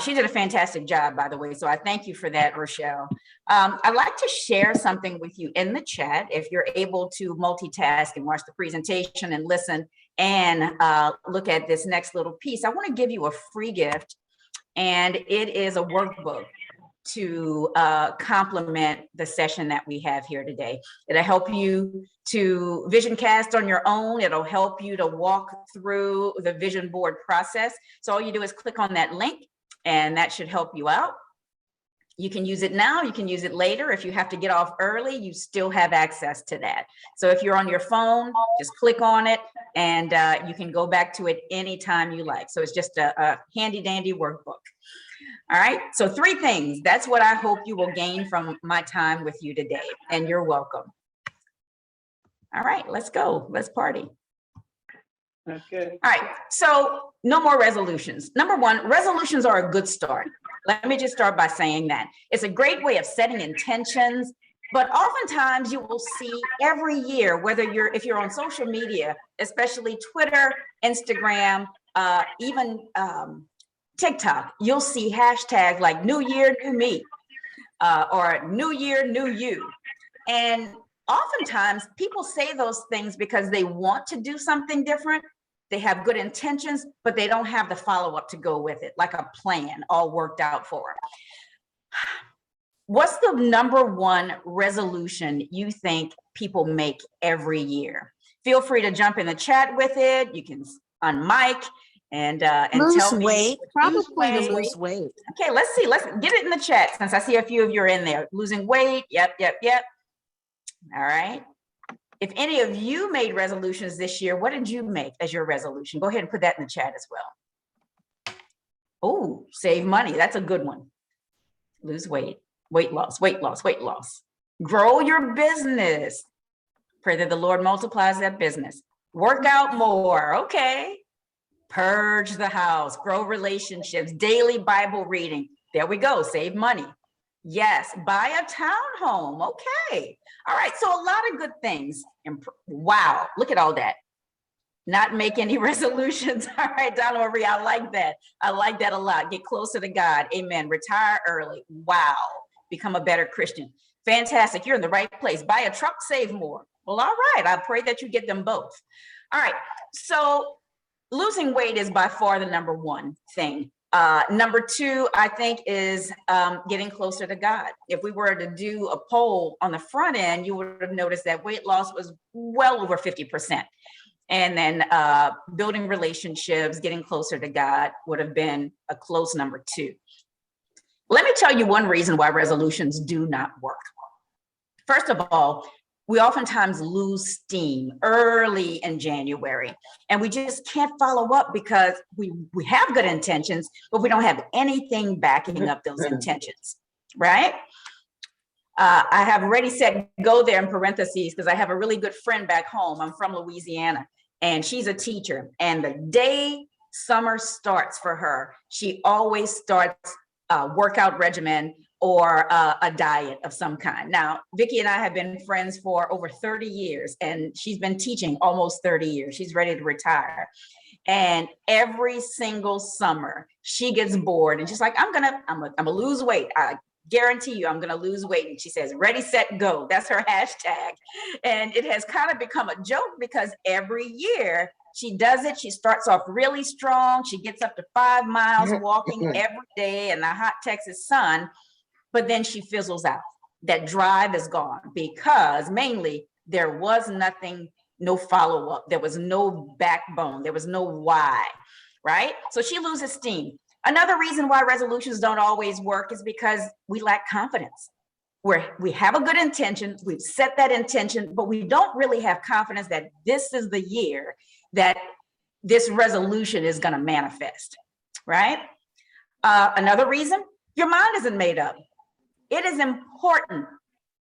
She did a fantastic job, by the way, so I thank you for that, Rochelle. I'd like to share something with you in the chat if you're able to multitask and watch the presentation and listen and look at this next little piece. I want to give you a free gift, and it is a workbook to complement the session that we have here today. It'll help you to vision cast on your own. It'll help you to walk through the vision board process. So all you do is click on that link, and that should help you out. You can use it now, you can use it later. If you have to get off early, you still have access to that. So if you're on your phone, just click on it, and you can go back to it anytime you like. So it's just a handy dandy workbook. All right, so 3 things. That's what I hope you will gain from my time with you today, and you're welcome. All right, let's go, let's party. Okay. All right, so no more resolutions. Number 1, resolutions are a good start. Let me just start by saying that. It's a great way of setting intentions, but oftentimes you will see every year, whether if you're on social media, especially Twitter, Instagram, even TikTok, you'll see hashtags like New Year, New Me, or New Year, New You. And oftentimes people say those things because they want to do something different. They have good intentions, but they don't have the follow-up to go with it, like a plan all worked out for them. What's the number 1 resolution you think people make every year? Feel free to jump in the chat with it. You can unmic and tell me. Weight. Probably Lose lose weight. Okay, let's see. Let's get it in the chat since I see a few of you are in there. Losing weight. Yep. All right. If any of you made resolutions this year, what did you make as your resolution? Go ahead and put that in the chat as well. Oh, save money. That's a good one. Lose weight, weight loss, weight loss, weight loss. Grow your business. Pray that the Lord multiplies that business. Work out more. Okay. Purge the house, grow relationships, daily Bible reading. There we go. Save money. Yes, buy a townhome. Okay. All right. So a lot of good things. Wow. Look at all that. Not make any resolutions. All right, Donna Marie, I like that. I like that a lot. Get closer to God. Amen. Retire early. Wow. Become a better Christian. Fantastic. You're in the right place. Buy a truck, save more. Well, all right. I pray that you get them both. All right. So losing weight is by far the number 1 thing. Number 2, I think, is getting closer to God. If we were to do a poll on the front end, you would have noticed that weight loss was well over 50%. And then building relationships, getting closer to God would have been a close number 2. Let me tell you one reason why resolutions do not work. First of all, we oftentimes lose steam early in January, and we just can't follow up because we have good intentions, but we don't have anything backing up those intentions, right? I have ready, set, go there in parentheses because I have a really good friend back home. I'm from Louisiana, and she's a teacher. And the day summer starts for her, she always starts a workout regimen or a diet of some kind. Now, Vicki and I have been friends for over 30 years, and she's been teaching almost 30 years. She's ready to retire. And every single summer, she gets bored and she's like, I'm gonna lose weight. I guarantee you I'm gonna lose weight. And she says, ready, set, go. That's her hashtag. And it has kind of become a joke because every year she does it. She starts off really strong. She gets up to 5 miles walking every day in the hot Texas sun. But then she fizzles out. That drive is gone because mainly there was nothing, no follow-up. There was no backbone. There was no why, right? So she loses steam. Another reason why resolutions don't always work is because we lack confidence. We have a good intention, we've set that intention, but we don't really have confidence that this is the year that this resolution is going to manifest, right? Another reason, your mind isn't made up. It is important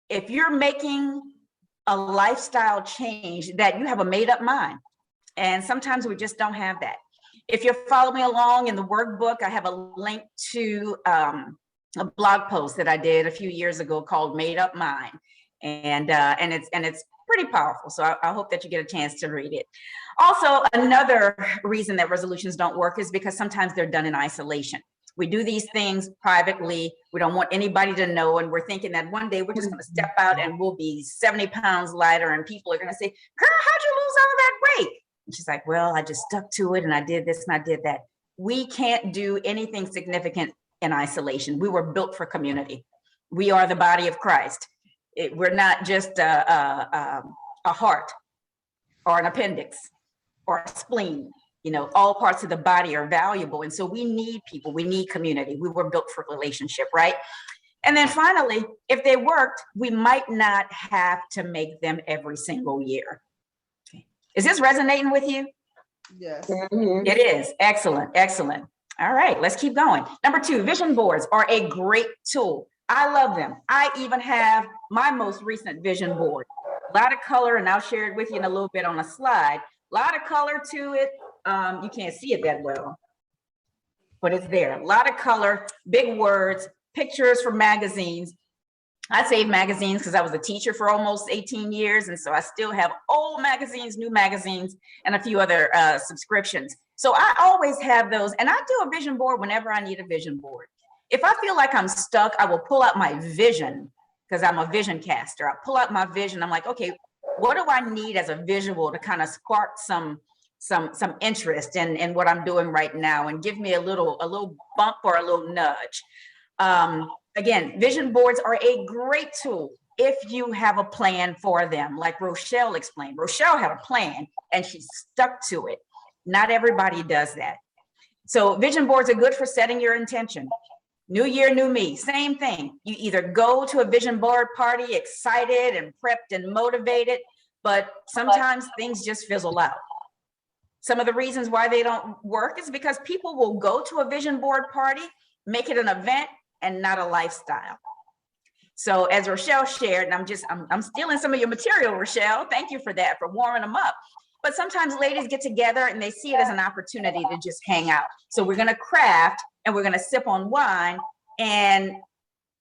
if you're making a lifestyle change that you have a made up mind. And sometimes we just don't have that. If you're following along in the workbook, I have a link to a blog post that I did a few years ago called Made Up Mind. And it's pretty powerful. So I hope that you get a chance to read it. Also, another reason that resolutions don't work is because sometimes they're done in isolation. We do these things privately. We don't want anybody to know. And we're thinking that one day we're just going to step out and we'll be 70 pounds lighter. And people are going to say, girl, how'd you lose all that weight? And she's like, well, I just stuck to it and I did this and I did that. We can't do anything significant in isolation. We were built for community. We are the body of Christ. We're not just a heart or an appendix or a spleen. You know, all parts of the body are valuable. And so we need people, we need community. We were built for relationship, right? And then finally, if they worked, we might not have to make them every single year. Okay. Is this resonating with you? Yes. It is. Excellent. Excellent. All right, let's keep going. Number 2, vision boards are a great tool. I love them. I even have my most recent vision board. A lot of color, and I'll share it with you in a little bit on a slide. A lot of color to it. You can't see it that well, but it's there. A lot of color, big words, pictures from magazines. I save magazines because I was a teacher for almost 18 years. And so I still have old magazines, new magazines, and a few other subscriptions. So I always have those. And I do a vision board whenever I need a vision board. If I feel like I'm stuck, I will pull out my vision because I'm a vision caster. I pull out my vision. I'm like, okay, what do I need as a visual to kind of spark some interest in what I'm doing right now and give me a little bump or a little nudge. Again, vision boards are a great tool if you have a plan for them, like Rochelle explained. Rochelle had a plan and she stuck to it. Not everybody does that. So vision boards are good for setting your intention. New year, new me, same thing. You either go to a vision board party excited and prepped and motivated, but sometimes things just fizzle out. Some of the reasons why they don't work is because people will go to a vision board party, make it an event and not a lifestyle. So as Rochelle shared, and I'm stealing some of your material, Rochelle. Thank you for that, for warming them up. But sometimes ladies get together and they see it as an opportunity to just hang out. So we're going to craft and we're going to sip on wine. And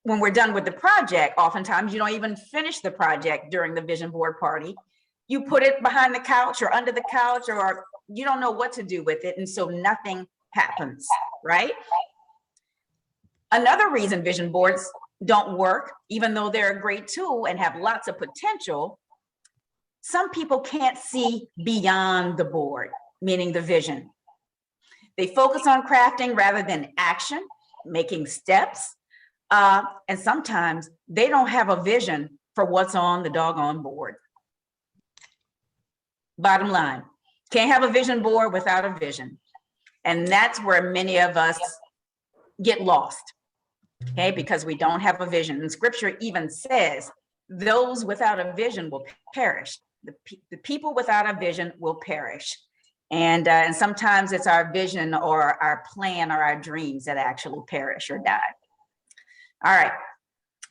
when we're done with the project, oftentimes you don't even finish the project during the vision board party. You put it behind the couch or under the couch, or you don't know what to do with it. And so nothing happens, right? Another reason vision boards don't work, even though they're a great tool and have lots of potential, some people can't see beyond the board, meaning the vision. They focus on crafting rather than action, making steps. And sometimes they don't have a vision for what's on the doggone board. Bottom line, can't have a vision board without a vision. And that's where many of us get lost, okay? Because we don't have a vision. And scripture even says, those without a vision will perish. The people without a vision will perish. And sometimes it's our vision or our plan or our dreams that actually perish or die. All right,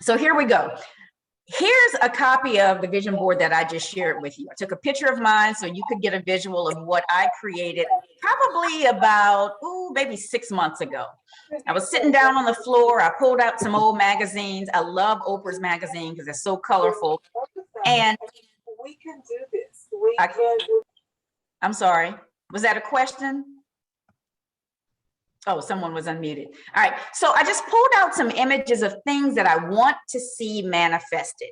so here we go. Here's a copy of the vision board that I just shared with you. I took a picture of mine so you could get a visual of what I created probably about, maybe 6 months ago. I was sitting down on the floor. I pulled out some old magazines. I love Oprah's magazine because it's so colorful. And we can do this. I'm sorry. Was that a question? Oh, someone was unmuted. All right. So I just pulled out some images of things that I want to see manifested.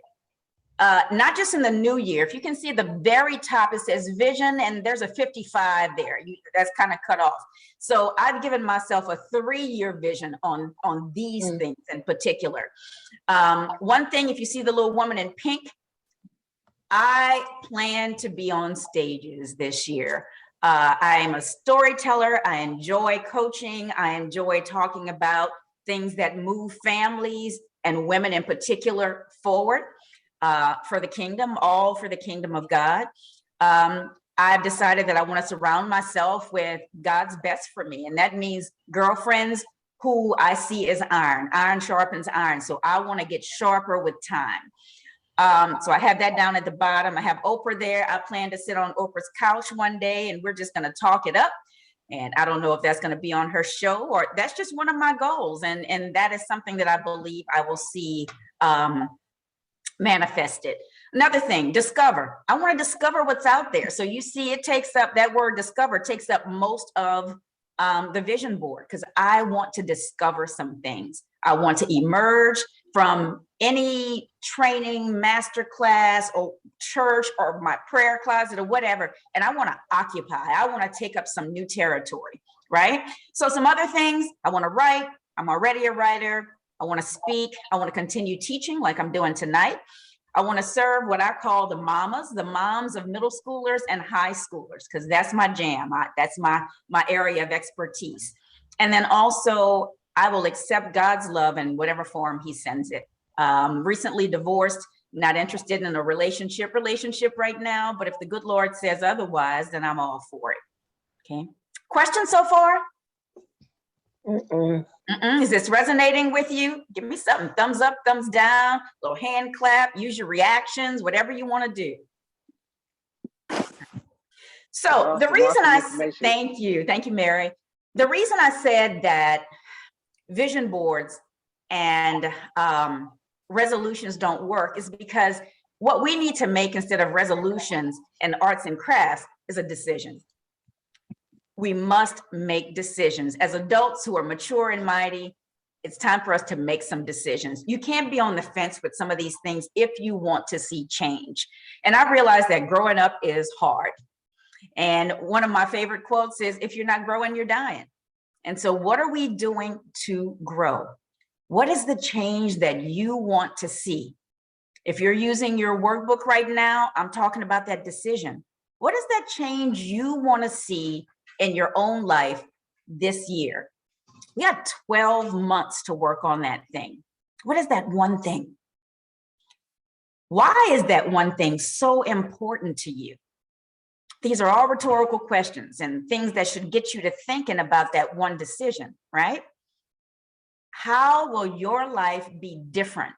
Not just in the new year. If you can see at the very top, it says vision, and there's a 55 there. That's kind of cut off. So I've given myself a 3-year vision on these things in particular. One thing, if you see the little woman in pink, I plan to be on stages this year. I am a storyteller. I enjoy coaching. I enjoy talking about things that move families and women in particular forward for the kingdom, all for the kingdom of God. I've decided that I want to surround myself with God's best for me. And that means girlfriends who I see as iron. Iron sharpens iron. So I want to get sharper with time. So I have that down at the bottom. I have Oprah there. I plan to sit on Oprah's couch one day and we're just going to talk it up. And I don't know if that's going to be on her show or that's just one of my goals. And that is something that I believe I will see manifested. Another thing, discover. I want to discover what's out there. So you see it takes up, that word discover takes up most of the vision board, because I want to discover some things. I want to emerge from any training, master class or church or my prayer closet or whatever. And I want to occupy, I want to take up some new territory, right? So some other things, I want to write. I'm already a writer. I want to speak. I want to continue teaching like I'm doing tonight. I want to serve what I call the moms of middle schoolers and high schoolers, because that's my jam. That's my area of expertise. And then also, I will accept God's love in whatever form he sends it. Recently divorced, not interested in a relationship right now, but if the good Lord says otherwise, then I'm all for it. Okay. Questions so far? Is this resonating with you? Give me something. Thumbs up, thumbs down, little hand clap, use your reactions, whatever you want to do. So the reason thank you, Mary. The reason I said that vision boards and resolutions don't work is because what we need to make instead of resolutions and arts and crafts is a decision. We must make decisions. As adults who are mature and mighty, it's time for us to make some decisions. You can't be on the fence with some of these things if you want to see change. And I realize that growing up is hard. And one of my favorite quotes is, if you're not growing, you're dying. And so what are we doing to grow? What is the change that you want to see? If you're using your workbook right now, I'm talking about that decision. What is that change you want to see in your own life this year? We have 12 months to work on that thing. What is that one thing? Why is that one thing so important to you? These are all rhetorical questions and things that should get you to thinking about that one decision, right? How will your life be different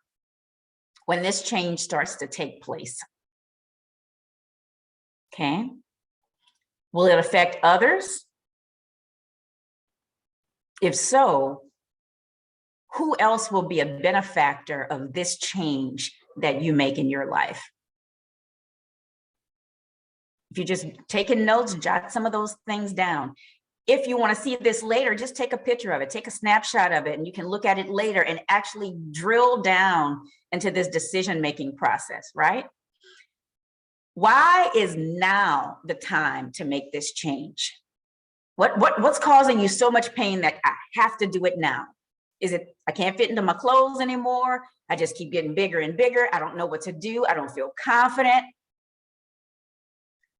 when this change starts to take place? Okay. Will it affect others? If so, who else will be a benefactor of this change that you make in your life? If you're just taking notes, jot some of those things down. If you want to see this later, just take a picture of it, take a snapshot of it, and you can look at it later and actually drill down into this decision-making process, right? Why is now the time to make this change? What's causing you so much pain that I have to do it now? Is it, I can't fit into my clothes anymore? I just keep getting bigger and bigger. I don't know what to do. I don't feel confident.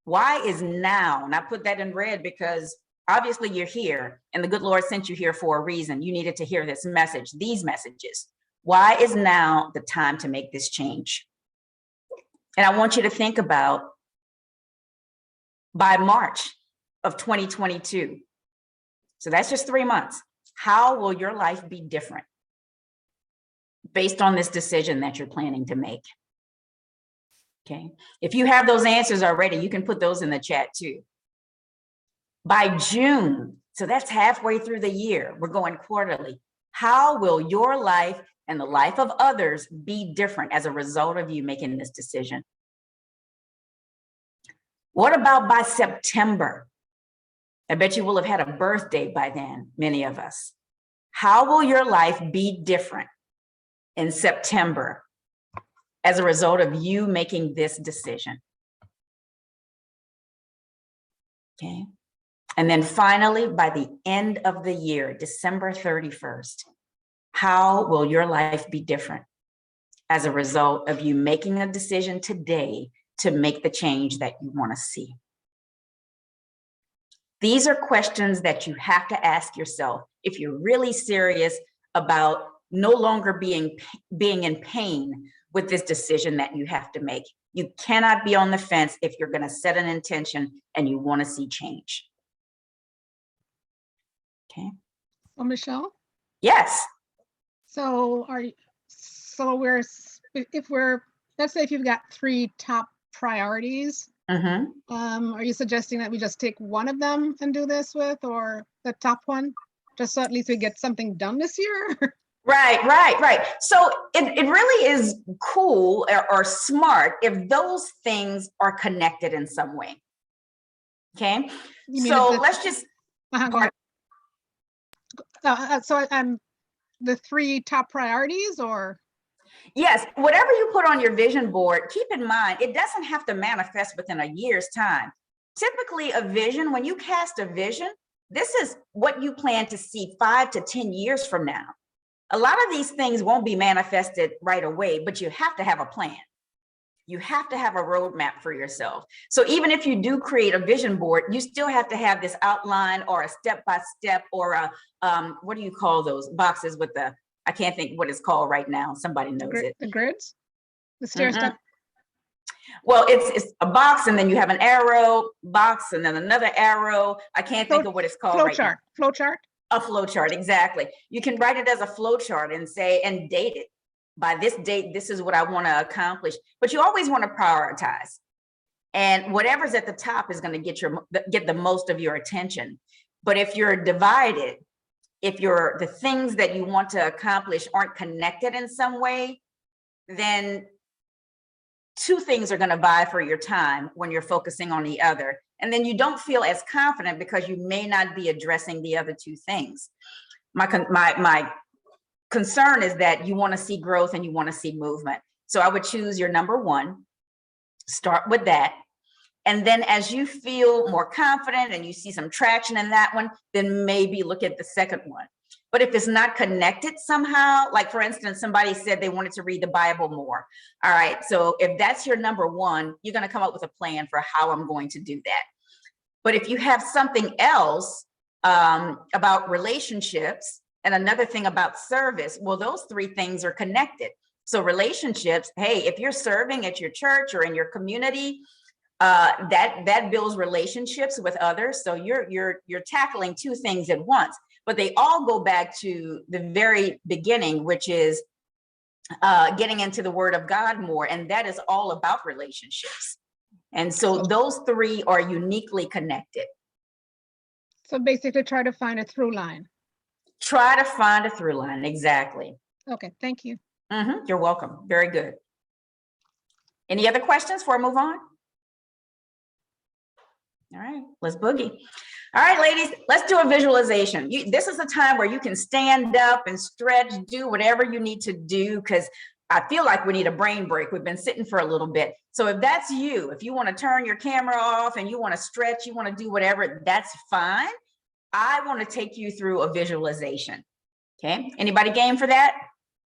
Why is now? And I put that in red because obviously you're here and the good Lord sent you here for a reason. You needed to hear this message, these messages. Why is now the time to make this change? And I want you to think about by March of 2022. So that's just 3 months. How will your life be different based on this decision that you're planning to make? Okay. If you have those answers already, you can put those in the chat too. By June, so that's halfway through the year, we're going quarterly. How will your life and the life of others be different as a result of you making this decision? What about by September? I bet you will have had a birthday by then, many of us. How will your life be different in September as a result of you making this decision? Okay. And then finally, by the end of the year, December 31st, how will your life be different as a result of you making a decision today to make the change that you want to see? These are questions that you have to ask yourself if you're really serious about no longer being in pain with this decision that you have to make. You cannot be on the fence if you're going to set an intention and you want to see change. Okay. Well, Michelle? Yes. So let's say if you've got 3 top priorities, are you suggesting that we just take one of them and do this with, or the top one, just so at least we get something done this year? Right. So it really is cool or smart if those things are connected in some way. Okay. So let's just. Go ahead. So the 3 top priorities, or? Yes, whatever you put on your vision board, keep in mind, it doesn't have to manifest within a year's time. Typically a vision, when you cast a vision, this is what you plan to see 5 to 10 years from now. A lot of these things won't be manifested right away, but you have to have a plan. You have to have a roadmap for yourself. So even if you do create a vision board, you still have to have this outline or a step-by-step or a, what do you call those boxes with the, I can't think what it's called right now. Somebody knows it. The grids? The stair-step? Well, it's a box and then you have an arrow box and then another arrow. I can't think of what it's called right now. Flow chart? A flow chart, exactly. You can write it as a flow chart and say, and date it. By this date, this is what I want to accomplish. But you always want to prioritize. And whatever's at the top is going to get the most of your attention. But if you're divided, if the things that you want to accomplish aren't connected in some way, then 2 things are going to vie for your time when you're focusing on the other. And then you don't feel as confident because you may not be addressing the other 2 things. My concern is that you want to see growth and you want to see movement. So I would choose your number 1, start with that. And then as you feel more confident and you see some traction in that one, then maybe look at the second one. But if it's not connected somehow, like for instance, somebody said they wanted to read the Bible more. All right, so if that's your number 1, you're going to come up with a plan for how I'm going to do that. But if you have something else about relationships and another thing about service, well, those 3 things are connected. So relationships, hey, if you're serving at your church or in your community, that builds relationships with others. So you're tackling 2 things at once. But they all go back to the very beginning, which is getting into the Word of God more. And that is all about relationships. And so those 3 are uniquely connected. So basically try to find a through line. Try to find a through line, exactly. Okay, thank you. You're welcome. Very good. Any other questions before I move on? All right, let's boogie. All right, ladies, let's do a visualization. This is a time where you can stand up and stretch, do whatever you need to do, because I feel like we need a brain break. We've been sitting for a little bit. So if that's you, if you want to turn your camera off and you want to stretch, you want to do whatever, that's fine. I want to take you through a visualization. Okay, anybody game for that?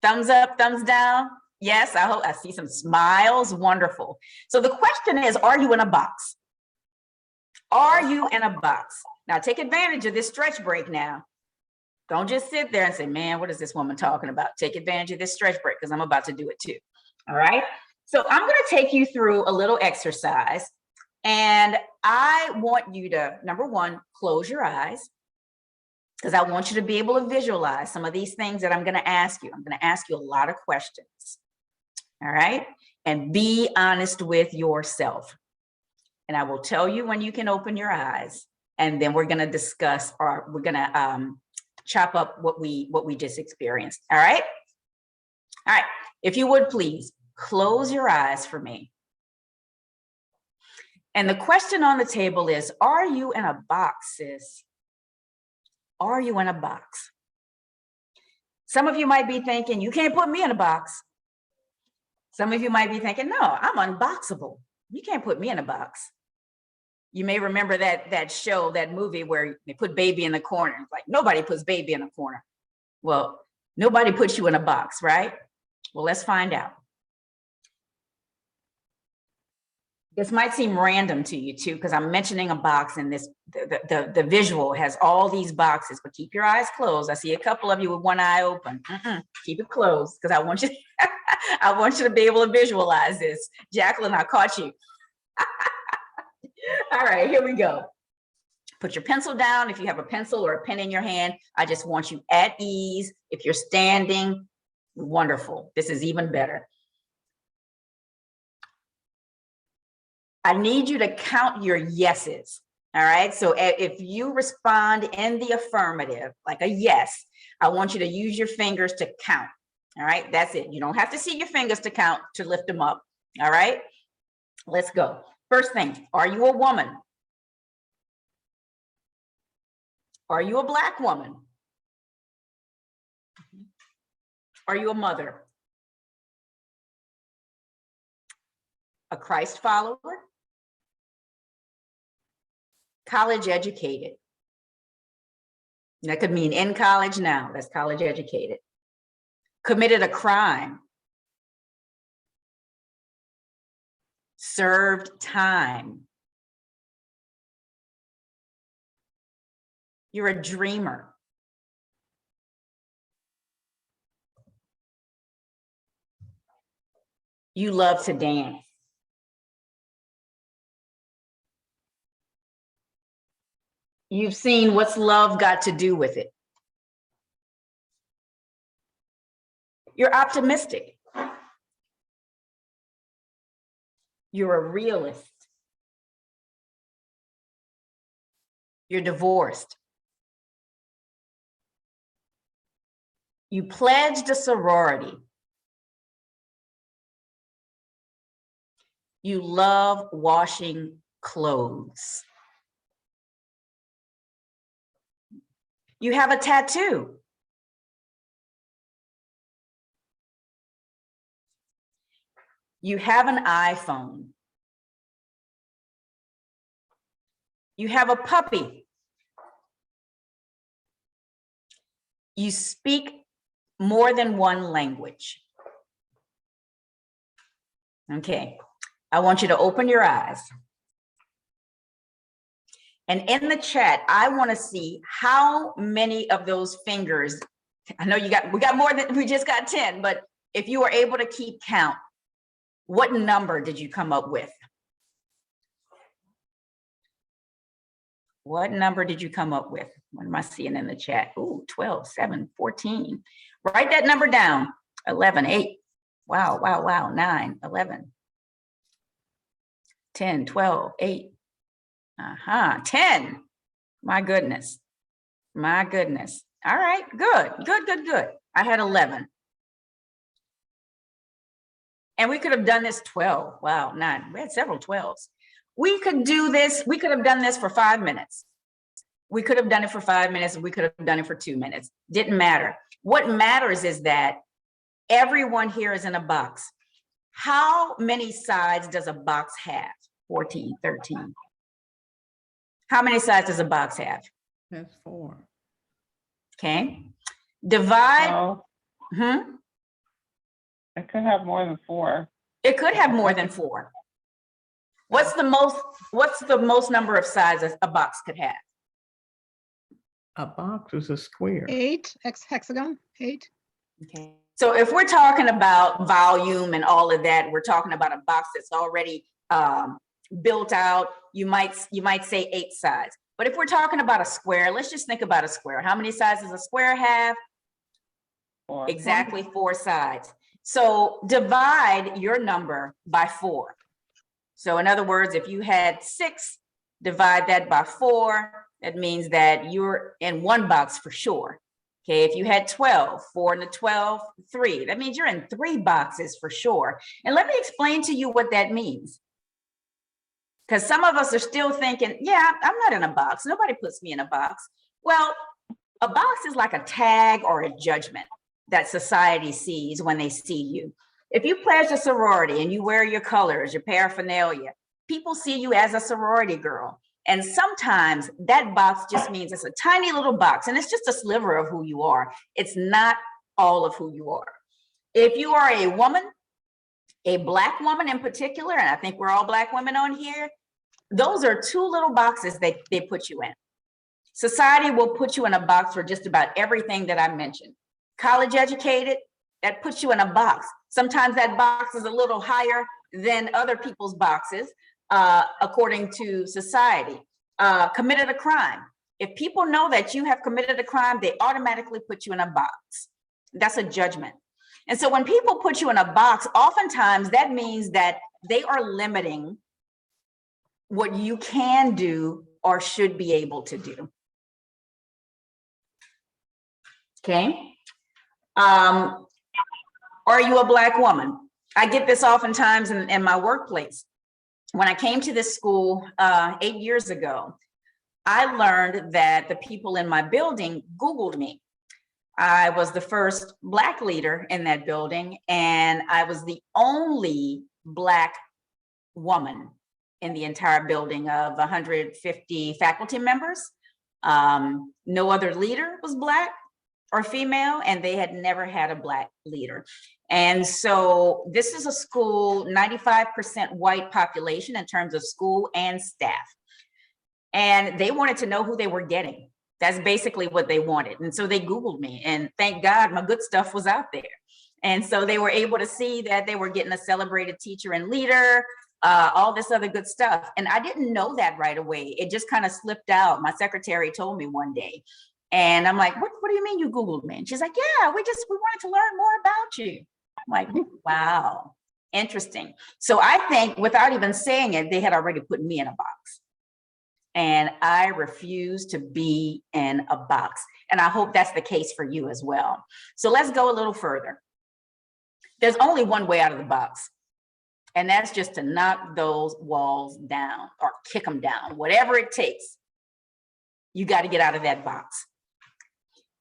Thumbs up, thumbs down. Yes, I hope I see some smiles. Wonderful. So the question is, are you in a box? Are you in a box? Now take advantage of this stretch break now. Don't just sit there and say, man, what is this woman talking about? Take advantage of this stretch break because I'm about to do it too. All right. So I'm going to take you through a little exercise. And I want you to, number 1, close your eyes, because I want you to be able to visualize some of these things that I'm going to ask you. I'm going to ask you a lot of questions. All right. And be honest with yourself. And I will tell you when you can open your eyes. And then we're going to discuss, or we're going to chop up what we just experienced. All right. All right. If you would please close your eyes for me. And the question on the table is, are you in a box, sis? Are you in a box? Some of you might be thinking, you can't put me in a box. Some of you might be thinking, no, I'm unboxable. You can't put me in a box. You may remember that show, that movie where they put baby in the corner. It's like, nobody puts baby in a corner. Well, nobody puts you in a box, right? Well, let's find out. This might seem random to you too, because I'm mentioning a box, and the visual has all these boxes, but keep your eyes closed. I see a couple of you with one eye open. Keep it closed, because I want you to be able to visualize this. Jacqueline, I caught you. All right, here we go. Put your pencil down. If you have a pencil or a pen in your hand, I just want you at ease. If you're standing, wonderful. This is even better. I need you to count your yeses. All right, so if you respond in the affirmative, like a yes, I want you to use your fingers to count. All right, that's it. You don't have to see your fingers to count to lift them up. All right, let's go. First thing, are you a woman? Are you a Black woman? Are you a mother? A Christ follower? College educated? That could mean in college now, that's college educated. Committed a crime? Served time? You're a dreamer? You love to dance? You've seen What's Love Got to Do with It? You're optimistic. You're a realist. You're divorced. You pledged a sorority. You love washing clothes. You have a tattoo. You have an iPhone. You have a puppy. You speak more than one language. Okay, I want you to open your eyes. And in the chat, I want to see how many of those fingers, I know we got more than, we just got 10, but if you were able to keep count, what number did you come up with? What number did you come up with? What am I seeing in the chat? Ooh, 12, 7, 14. Write that number down. 11, 8. Wow, wow, wow. 9, 11. 10, 12, 8. 10. My goodness. My goodness. All right, good. I had 11. And we could have done this 12. Wow, 9. We had several 12s. We could do this. We could have done this for 5 minutes. We could have done it for 5 minutes. We could have done it for 2 minutes. Didn't matter. What matters is that everyone here is in a box. How many sides does a box have? 14, 13. How many sides does a box have? That's 4. Okay. Divide. No, it could have more than 4. It could have more than 4. What's the most number of sides a box could have? A box is a square. 8, hexagon, 8. Okay. So if we're talking about volume and all of that, we're talking about a box that's already built out. You might say 8 sides. But if we're talking about a square, let's just think about a square. How many sides does a square have? 4. Exactly 4 sides. So divide your number by 4. So in other words, if you had 6, divide that by 4. That means that you're in one box for sure. Okay, if you had 12, 4 and the 12, 3. That means you're in 3 boxes for sure. And let me explain to you what that means. Because some of us are still thinking, yeah, I'm not in a box. Nobody puts me in a box. Well, a box is like a tag or a judgment that society sees when they see you. If you pledge a sorority and you wear your colors, your paraphernalia, people see you as a sorority girl. And sometimes that box just means it's a tiny little box and it's just a sliver of who you are. It's not all of who you are. If you are a woman, a Black woman in particular, and I think we're all Black women on here, those are 2 little boxes they put you in. Society will put you in a box for just about everything that I mentioned. College educated, that puts you in a box. Sometimes that box is a little higher than other people's boxes, according to society. Committed a crime. If people know that you have committed a crime, they automatically put you in a box. That's a judgment. And so when people put you in a box, oftentimes that means that they are limiting what you can do or should be able to do. Okay. Are you a Black woman? I get this oftentimes in my workplace. When I came to this school 8 years ago, I learned that the people in my building Googled me. I was the first Black leader in that building, and I was the only Black woman in the entire building of 150 faculty members. No other leader was Black or female, and they had never had a Black leader. And so this is a school, 95% white population in terms of school and staff. And they wanted to know who they were getting. That's basically what they wanted. And so they Googled me, and thank God my good stuff was out there. And so they were able to see that they were getting a celebrated teacher and leader, all this other good stuff. And I didn't know that right away. It just kind of slipped out. My secretary told me one day. And I'm like, what do you mean you Googled me? And she's like, yeah, we wanted to learn more about you. I'm like, wow, interesting. So I think without even saying it, they had already put me in a box. And I refuse to be in a box. And I hope that's the case for you as well. So let's go a little further. There's only one way out of the box. And that's just to knock those walls down or kick them down, whatever it takes. You got to get out of that box.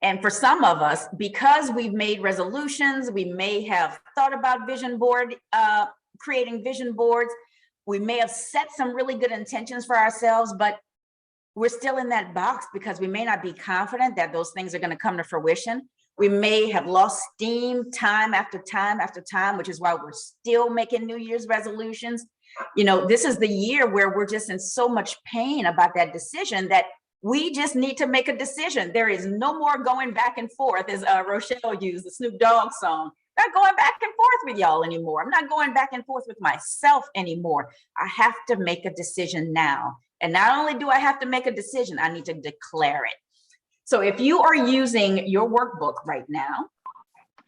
And for some of us, because we've made resolutions, we may have thought about vision board, creating vision boards. We may have set some really good intentions for ourselves, but we're still in that box because we may not be confident that those things are going to come to fruition. We may have lost steam time after time after time, which is why we're still making New Year's resolutions. You know, this is the year where we're just in so much pain about that decision that we just need to make a decision. There is no more going back and forth, as Rochelle used the Snoop Dogg song. Not going back and forth with y'all anymore. I'm not going back and forth with myself anymore. I have to make a decision now. And not only do I have to make a decision, I need to declare it. So if you are using your workbook right now,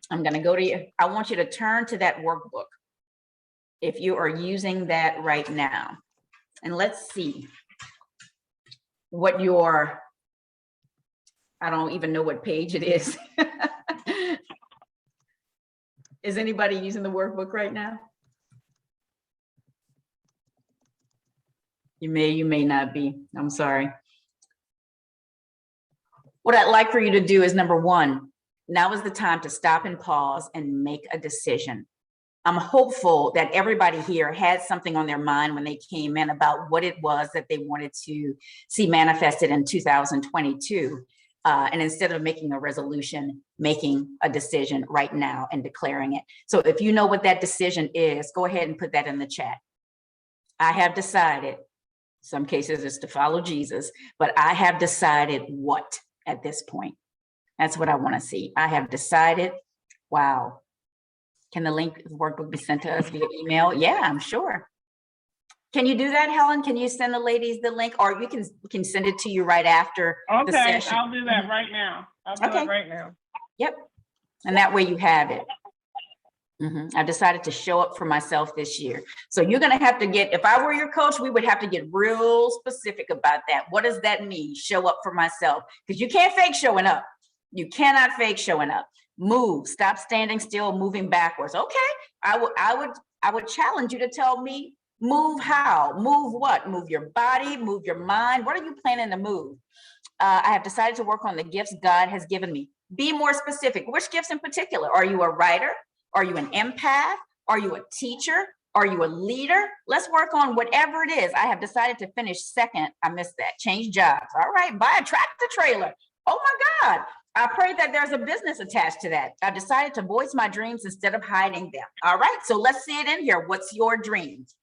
I'm going to go to you. I want you to turn to that workbook. If you are using that right now, and let's see what your, I don't even know what page it is. Is anybody using the workbook right now? You may not be. I'm sorry. What I'd like for you to do is, number one, now is the time to stop and pause and make a decision. I'm hopeful that everybody here had something on their mind when they came in about what it was that they wanted to see manifested in 2022. And instead of making a resolution, making a decision right now and declaring it. So if you know what that decision is, go ahead and put that in the chat. I have decided, some cases it's to follow Jesus, but I have decided what at this point. That's what I want to see. I have decided. Wow. Can the link of the workbook be sent to us via email? Yeah, I'm sure. Can you do that, Helen? Can you send the ladies the link, or we can send it to you right after the session? Okay, I'll do that right now. I'll do it right now. Yep. And that way you have it. I decided to show up for myself this year. So you're going to have to get, if I were your coach, we would have to get real specific about that. What does that mean? Show up for myself. Because you can't fake showing up. You cannot fake showing up. Move, stop standing still, moving backwards. Okay. I would challenge you to tell me, move how? Move what? Move your body, move your mind. What are you planning to move? I have decided to work on the gifts God has given me. Be more specific. Which gifts in particular? Are you a writer? Are you an empath? Are you a teacher? Are you a leader? Let's work on whatever it is. I have decided to finish second. I missed that. Change jobs. All right. Buy a tractor trailer. Oh my God. I pray that there's a business attached to that. I decided to voice my dreams instead of hiding them. All right. So let's see it in here. What's your dreams?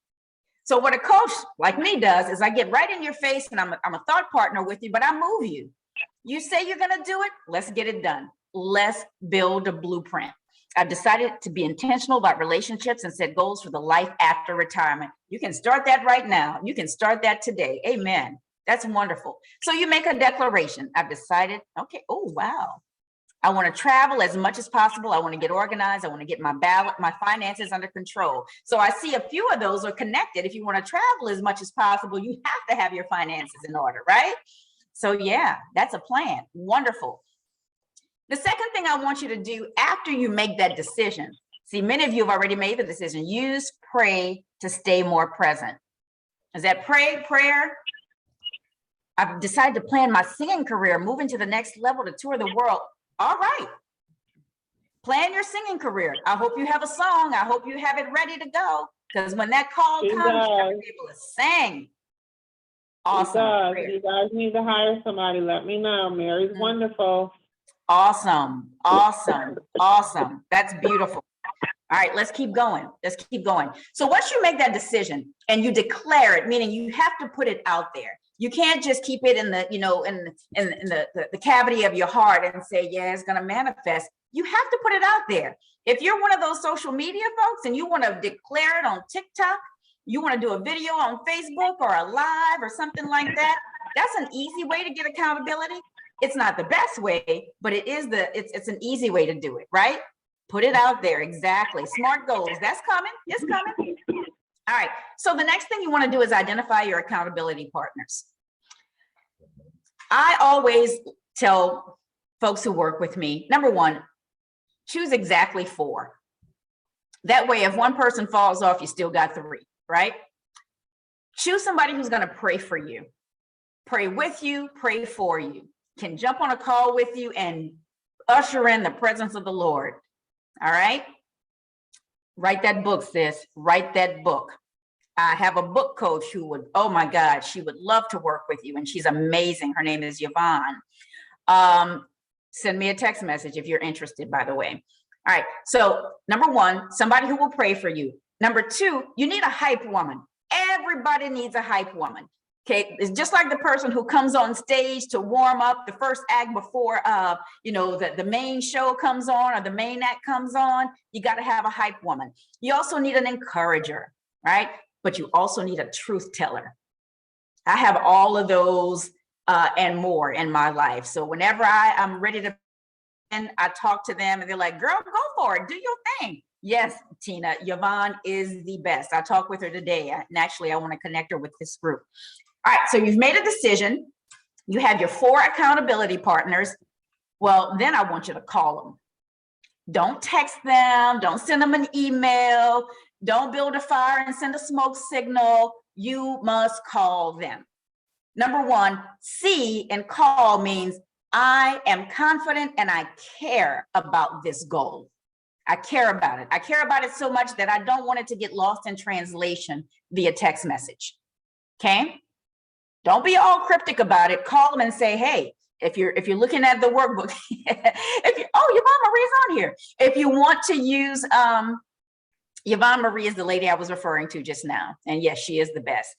So what a coach like me does is I get right in your face and I'm a thought partner with you, but I move you. You say you're going to do it. Let's get it done. Let's build a blueprint. I've decided to be intentional about relationships and set goals for the life after retirement. You can start that right now. You can start that today. Amen. That's wonderful. So you make a declaration. I've decided, okay, oh, wow. I want to travel as much as possible. I want to get organized. I want to get my finances under control. So I see a few of those are connected. If you want to travel as much as possible, you have to have your finances in order, right? So yeah, that's a plan. Wonderful. The second thing I want you to do after you make that decision, see, many of you have already made the decision, use pray to stay more present. Is that prayer? I've decided to plan my singing career, moving to the next level to tour the world. All right. Plan your singing career. I hope you have a song. I hope you have it ready to go. Because when that call comes, you're going to be able to sing. Awesome. You guys need to hire somebody. Let me know. Mary's wonderful. Awesome. Awesome. Awesome. That's beautiful. All right, let's keep going. Let's keep going. So once you make that decision and you declare it, meaning you have to put it out there. You can't just keep it in the, you know, in the cavity of your heart and say, yeah, it's going to manifest. You have to put it out there. If you're one of those social media folks and you want to declare it on TikTok, you want to do a video on Facebook or a live or something like that, that's an easy way to get accountability. It's not the best way, but it is it's an easy way to do it, right? Put it out there. Exactly. SMART goals. That's coming. It's coming. All right. So the next thing you want to do is identify your accountability partners. I always tell folks who work with me, number one, choose exactly 4. That way, if one person falls off, you still got 3, right? Choose somebody who's going to pray for you, pray with you, pray for you, can jump on a call with you and usher in the presence of the Lord. All right. Write that book, sis. Write that book. I have a book coach who would, oh my God, she would love to work with you. And she's amazing. Her name is Yvonne. Send me a text message if you're interested, by the way. All right. So number 1, somebody who will pray for you. Number 2, you need a hype woman. Everybody needs a hype woman. Okay, it's just like the person who comes on stage to warm up the first act before, you know, the main show comes on or the main act comes on. You got to have a hype woman. You also need an encourager, right? But you also need a truth teller. I have all of those and more in my life. So whenever I'm ready to, and I talk to them and they're like, girl, go for it. Do your thing. Yes, Tina, Yvonne is the best. I talked with her today. And actually, I want to connect her with this group. All right, so you've made a decision. You have your 4 accountability partners. Well, then I want you to call them. Don't text them. Don't send them an email. Don't build a fire and send a smoke signal. You must call them. Number 1, see in call means I am confident and I care about this goal. I care about it. I care about it so much that I don't want it to get lost in translation via text message. Okay? Don't be all cryptic about it. Call them and say, hey, if you're looking at the workbook, Yvonne Marie's on here. If you want to use, Yvonne Marie is the lady I was referring to just now. And yes, she is the best.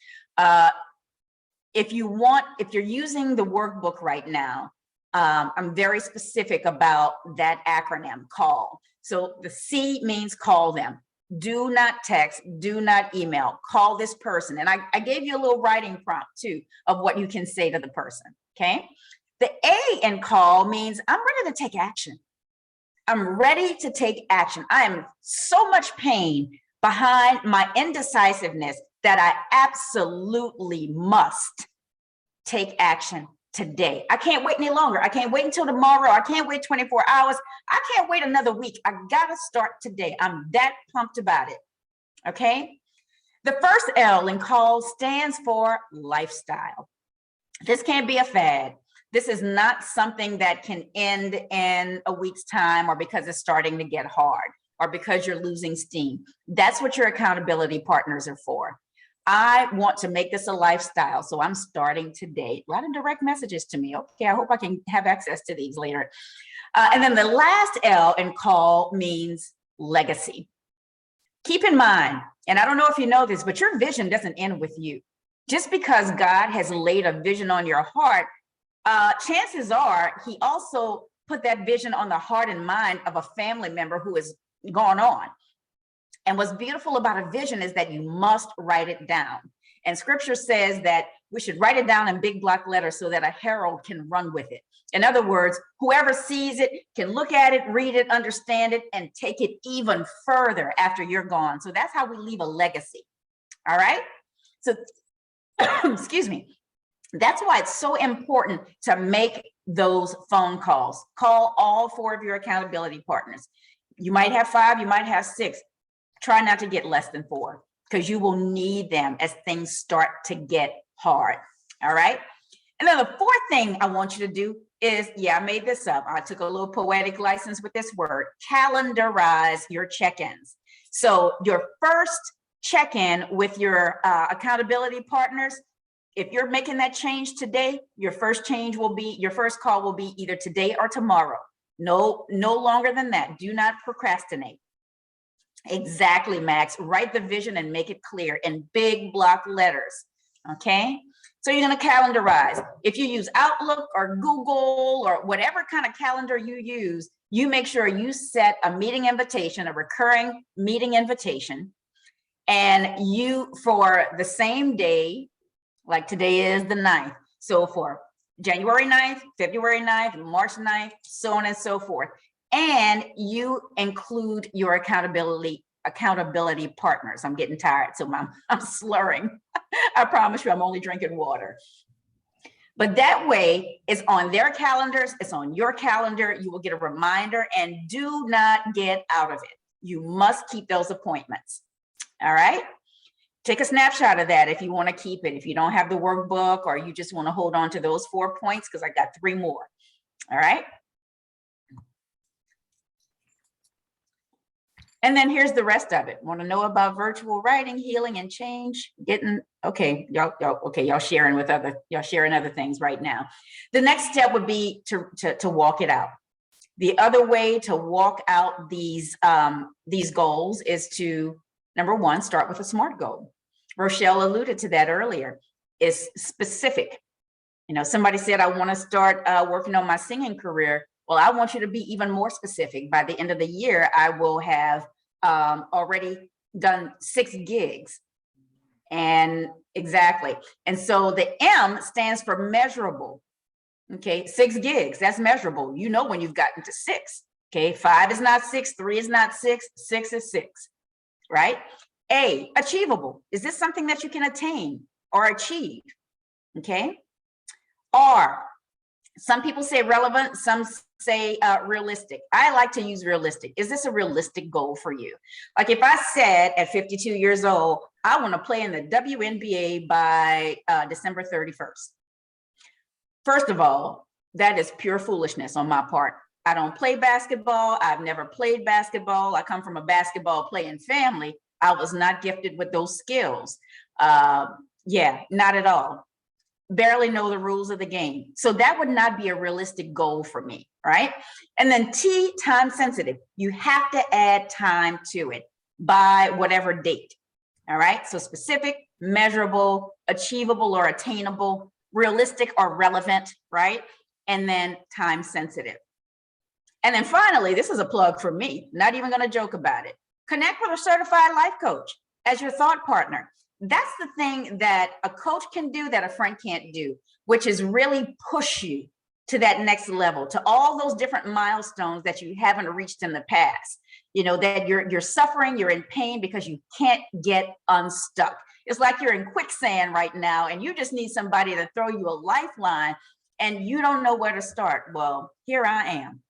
If you're using the workbook right now, I'm very specific about that acronym, call. So the C means call them. Do not text, do not email, call this person. And I gave you a little writing prompt too of what you can say to the person, okay? The A in call means I'm ready to take action. I'm ready to take action. I am so much pain behind my indecisiveness that I absolutely must take action today. I can't wait any longer. I can't wait until tomorrow. I can't wait 24 hours. I can't wait another week. I gotta start today. I'm that pumped about it. Okay. The first L in call stands for lifestyle. This can't be a fad. This is not something that can end in a week's time or because it's starting to get hard or because you're losing steam. That's what your accountability partners are for. I want to make this a lifestyle, so I'm starting today. A lot of direct messages to me. Okay, I hope I can have access to these later. And then the last L in call means legacy. Keep in mind, and I don't know if you know this, but your vision doesn't end with you. Just because God has laid a vision on your heart, chances are he also put that vision on the heart and mind of a family member who is gone on. And what's beautiful about a vision is that you must write it down. And scripture says that we should write it down in big block letters so that a herald can run with it. In other words, whoever sees it can look at it, read it, understand it, and take it even further after you're gone. So that's how we leave a legacy. All right. So, excuse me. That's why it's so important to make those phone calls. Call all 4 of your accountability partners. You might have 5, you might have 6. Try not to get less than 4 because you will need them as things start to get hard. All right. And then the 4th thing I want you to do is, I made this up. I took a little poetic license with this word, calendarize your check-ins. So your first check-in with your accountability partners, if you're making that change today, your first call will be either today or tomorrow. No longer than that. Do not procrastinate. Exactly, Max. Write the vision and make it clear in big block letters. Okay. So you're going to calendarize. If you use Outlook or Google or whatever kind of calendar you use, you make sure you set a meeting invitation, a recurring meeting invitation, and you for the same day, like today is the 9th. So for January 9th, February 9th, March 9th, so on and so forth. And you include your accountability partners. I'm getting tired, so I'm slurring. I promise you, I'm only drinking water. But that way, it's on their calendars, it's on your calendar. You will get a reminder, and do not get out of it. You must keep those appointments. All right. Take a snapshot of that if you want to keep it. If you don't have the workbook or you just want to hold on to those 4 points, because I got 3 more. All right. And then here's the rest of it. Want to know about virtual writing, healing, and change? Y'all sharing other things right now. The next step would be to walk it out. The other way to walk out these goals is to, number 1, start with a SMART goal. Rochelle alluded to that earlier. It's specific. You know, somebody said, I want to start working on my singing career. Well, I want you to be even more specific. By the end of the year, I will have already done 6 gigs. And exactly. And so the M stands for measurable. Okay, 6 gigs, that's measurable. You know when you've gotten to 6. Okay, 5 is not 6, 3 is not 6, 6 is 6, right? A, achievable. Is this something that you can attain or achieve? Okay. R, some people say relevant, some say realistic. I like to use realistic. Is this a realistic goal for you? Like if I said at 52 years old, I want to play in the WNBA by December 31st. First of all, that is pure foolishness on my part. I don't play basketball. I've never played basketball. I come from a basketball playing family. I was not gifted with those skills. Not at all. Barely know the rules of the game. So that would not be a realistic goal for me, right? And then T, time sensitive. You have to add time to it by whatever date, all right? So specific, measurable, achievable or attainable, realistic or relevant, right? And then time sensitive. And then finally, this is a plug for me, not even gonna joke about it. Connect with a certified life coach as your thought partner. That's the thing that a coach can do that a friend can't do, which is really push you to that next level, to all those different milestones that you haven't reached in the past. You know, that you're suffering, you're in pain because you can't get unstuck. It's like you're in quicksand right now and you just need somebody to throw you a lifeline and you don't know where to start. Well, here I am.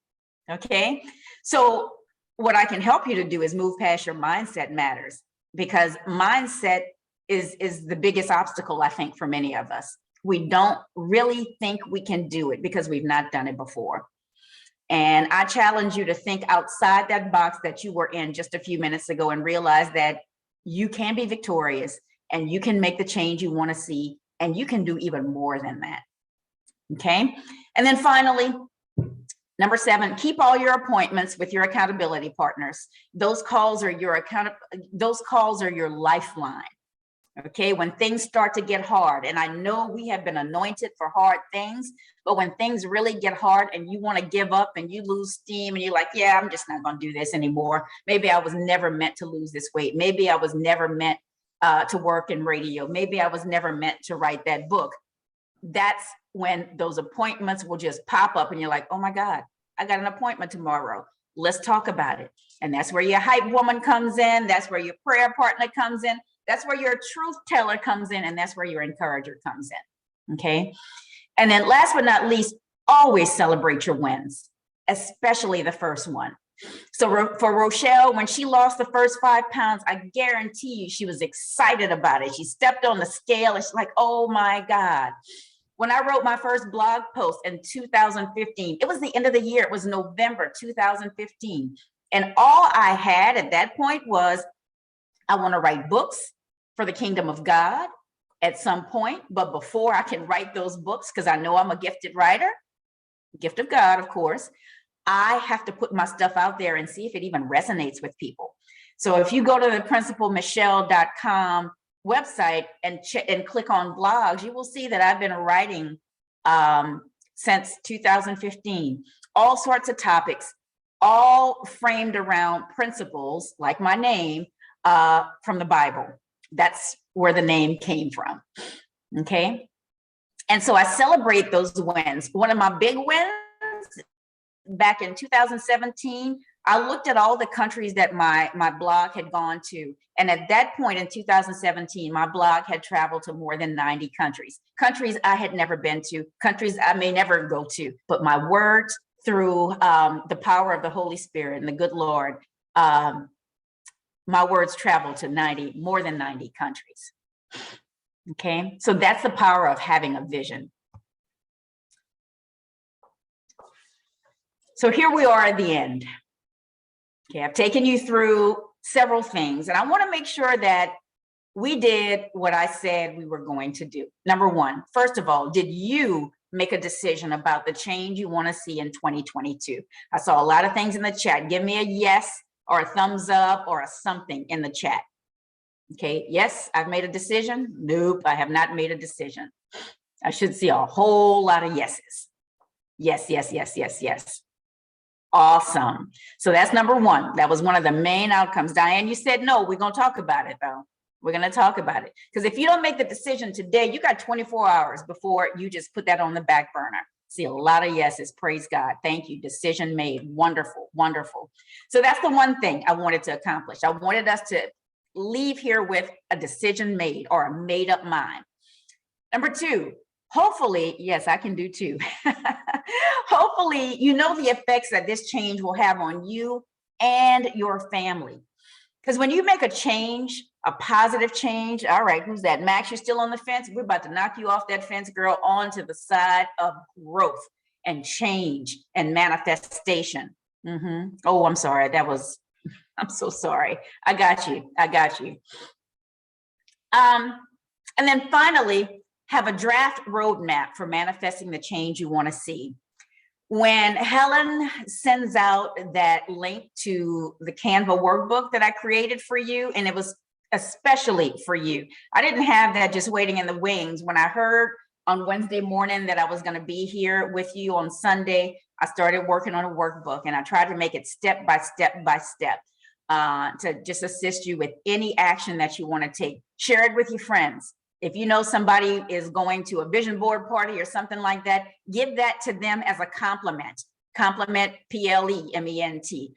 Okay. So what I can help you to do is move past your mindset matters, because mindset is the biggest obstacle, I think, for many of us. We don't really think we can do it because we've not done it before. And I challenge you to think outside that box that you were in just a few minutes ago and realize that you can be victorious and you can make the change you want to see, and you can do even more than that. Okay. And then finally, number 7, keep all your appointments with your accountability partners. Those calls are your lifeline. Okay, when things start to get hard, and I know we have been anointed for hard things, but when things really get hard and you want to give up and you lose steam and you're like, yeah, I'm just not going to do this anymore. Maybe I was never meant to lose this weight. Maybe I was never meant to work in radio. Maybe I was never meant to write that book. That's when those appointments will just pop up and you're like, oh my God, I got an appointment tomorrow. Let's talk about it. And that's where your hype woman comes in. That's where your prayer partner comes in. That's where your truth teller comes in. And that's where your encourager comes in. Okay. And then last but not least, always celebrate your wins, especially the first one. So for Rochelle, when she lost the first 5 pounds, I guarantee you she was excited about it. She stepped on the scale and she's like, oh my God. When I wrote my first blog post in 2015, it was the end of the year. It was November 2015. And all I had at that point was, I want to write books for the kingdom of God at some point. But before I can write those books, because I know I'm a gifted writer, gift of God, of course, I have to put my stuff out there and see if it even resonates with people. So if you go to the principalmichelle.com website and click on blogs, you will see that I've been writing since 2015, all sorts of topics, all framed around principles, like my name, from the Bible. That's where the name came from. Okay. And so I celebrate those wins. One of my big wins back in 2017, I looked at all the countries that my blog had gone to. And at that point in 2017, my blog had traveled to more than 90 countries, countries I had never been to, countries I may never go to, but my words through the power of the Holy Spirit and the good Lord, my words traveled to more than 90 countries. Okay, so that's the power of having a vision. So here we are at the end. Okay, I've taken you through several things, and I want to make sure that we did what I said we were going to do. Number one, first of all, did you make a decision about the change you want to see in 2022? I saw a lot of things in the chat. Give me a yes or a thumbs up or a something in the chat. Okay, yes, I've made a decision. Nope, I have not made a decision. I should see a whole lot of yeses. Yes, yes, yes, yes, yes. Awesome. So that's number one. That was one of the main outcomes. Diane, you said no, we're going to talk about it though. We're going to talk about it. Because if you don't make the decision today, you got 24 hours before you just put that on the back burner. See a lot of yeses. Praise God. Thank you. Decision made. Wonderful. Wonderful. So that's the one thing I wanted to accomplish. I wanted us to leave here with a decision made or a made up mind. Number two, hopefully, yes, I can do too. Hopefully, you know the effects that this change will have on you and your family. Because when you make a change, a positive change, all right, who's that? Max, you're still on the fence? We're about to knock you off that fence, girl, onto the side of growth and change and manifestation. Oh, I'm sorry. I'm so sorry. I got you. I got you. And then finally, have a draft roadmap for manifesting the change you want to see. When Helen sends out that link to the Canva workbook that I created for you, and it was especially for you, I didn't have that just waiting in the wings. When I heard on Wednesday morning that I was going to be here with you on Sunday, I started working on a workbook, and I tried to make it step by step by step to just assist you with any action that you want to take. Share it with your friends. If you know somebody is going to a vision board party or something like that, give that to them as a compliment. Compliment, P-L-E-M-E-N-T.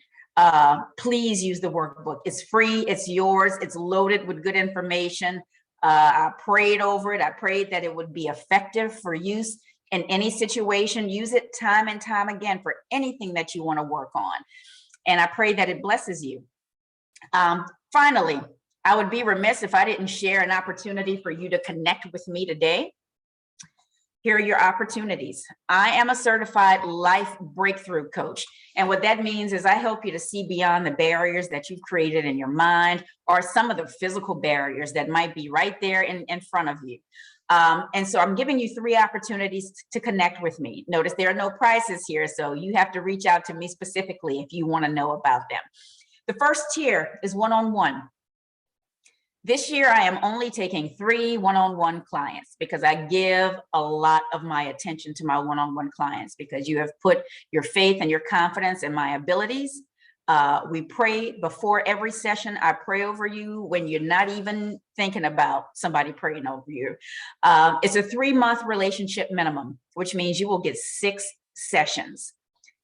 Please use the workbook. It's free, it's yours, it's loaded with good information. I prayed over it. I prayed that it would be effective for use in any situation. Use it time and time again for anything that you want to work on. And I pray that it blesses you. Finally, I would be remiss if I didn't share an opportunity for you to connect with me today. Here are your opportunities. I am a certified life breakthrough coach. And what that means is I help you to see beyond the barriers that you've created in your mind or some of the physical barriers that might be right there in front of you. And so I'm giving you 3 opportunities to connect with me. Notice there are no prices here, so you have to reach out to me specifically if you want to know about them. The first tier is one-on-one. This year, I am only taking 3 one-on-one clients because I give a lot of my attention to my one-on-one clients because you have put your faith and your confidence in my abilities. We pray before every session. I pray over you when you're not even thinking about somebody praying over you. It's a 3-month relationship minimum, which means you will get 6 sessions.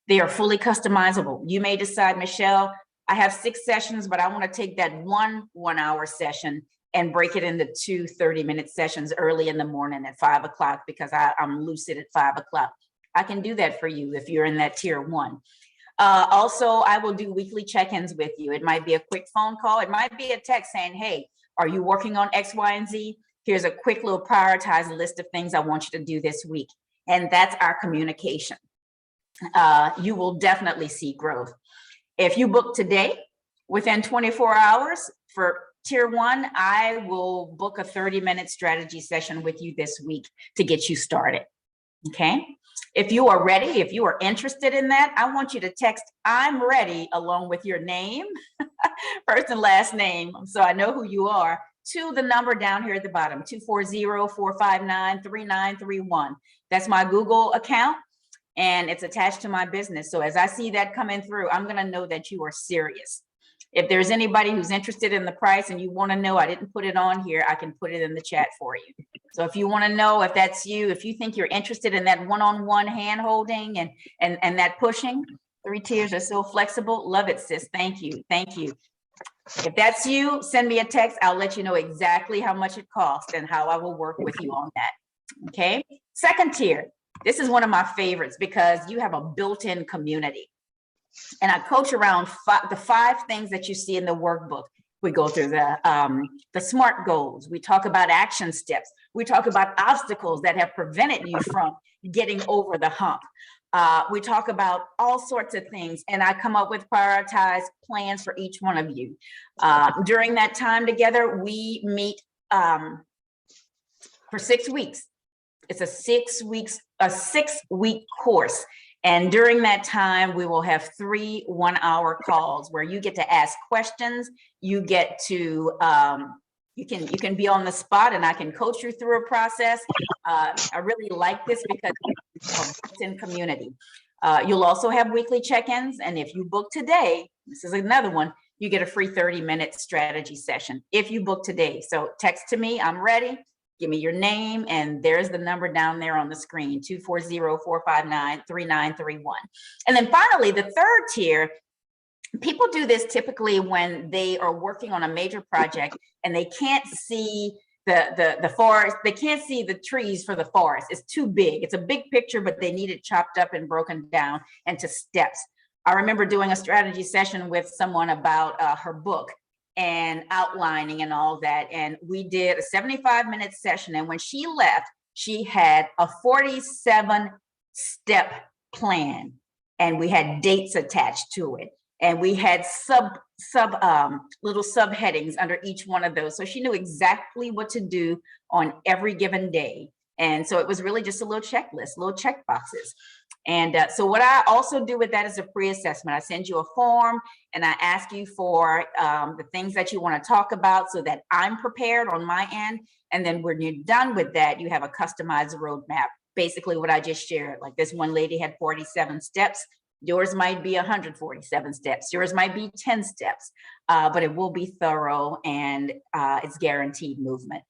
They are fully customizable. You may decide, Michelle, I have 6 sessions, but I want to take that 1-hour session and break it into 2 30-minute sessions early in the morning at 5 o'clock because I'm lucid at 5 o'clock. I can do that for you if you're in that tier 1. Also, I will do weekly check-ins with you. It might be a quick phone call. It might be a text saying, hey, are you working on X, Y, and Z? Here's a quick little prioritized list of things I want you to do this week. And that's our communication. You will definitely see growth. If you book today, within 24 hours for tier 1, I will book a 30-minute strategy session with you this week to get you started. Okay. If you are ready, if you are interested in that, I want you to text "I'm ready" along with your name, first and last name, so I know who you are, to the number down here at the bottom, 240-459-3931. That's my Google account, and it's attached to my business. So as I see that coming through, I'm going to know that you are serious. If there's anybody who's interested in the price and you want to know, I didn't put it on here, I can put it in the chat for you. So if you want to know if that's you, if you think you're interested in that one-on-one hand holding and that pushing, 3 tiers are so flexible. Love it, sis. Thank you. Thank you. If that's you, send me a text. I'll let you know exactly how much it costs and how I will work with you on that. Okay. 2nd tier. This is one of my favorites because you have a built-in community. And I coach around the 5 things that you see in the workbook. We go through the SMART goals. We talk about action steps. We talk about obstacles that have prevented you from getting over the hump. We talk about all sorts of things, and I come up with prioritized plans for each one of you. During that time together, we meet for 6 weeks. It's a 6-week course. And during that time, we will have 3 one-hour calls where you get to ask questions. You get to, you can be on the spot and I can coach you through a process. I really like this because it's in community. You'll also have weekly check-ins. And if you book today, this is another one, you get a free 30-minute strategy session if you book today. So text to me, I'm ready. Give me your name, and there's the number down there on the screen, 240-459-3931. And then finally, the 3rd tier, people do this typically when they are working on a major project and they can't see the forest, they can't see the trees for the forest. It's too big. It's a big picture, but they need it chopped up and broken down into steps. I remember doing a strategy session with someone about her book and outlining and all that. And we did a 75-minute session. And when she left, she had a 47-step plan, and we had dates attached to it. And we had little subheadings under each one of those. So she knew exactly what to do on every given day. And so it was really just a little checklist, little check boxes. And so what I also do with that is a pre-assessment. I send you a form and I ask you for the things that you want to talk about so that I'm prepared on my end. And then when you're done with that, you have a customized roadmap. Basically what I just shared, like this one lady had 47 steps. Yours might be 147 steps. Yours might be 10 steps, but it will be thorough and it's guaranteed movement.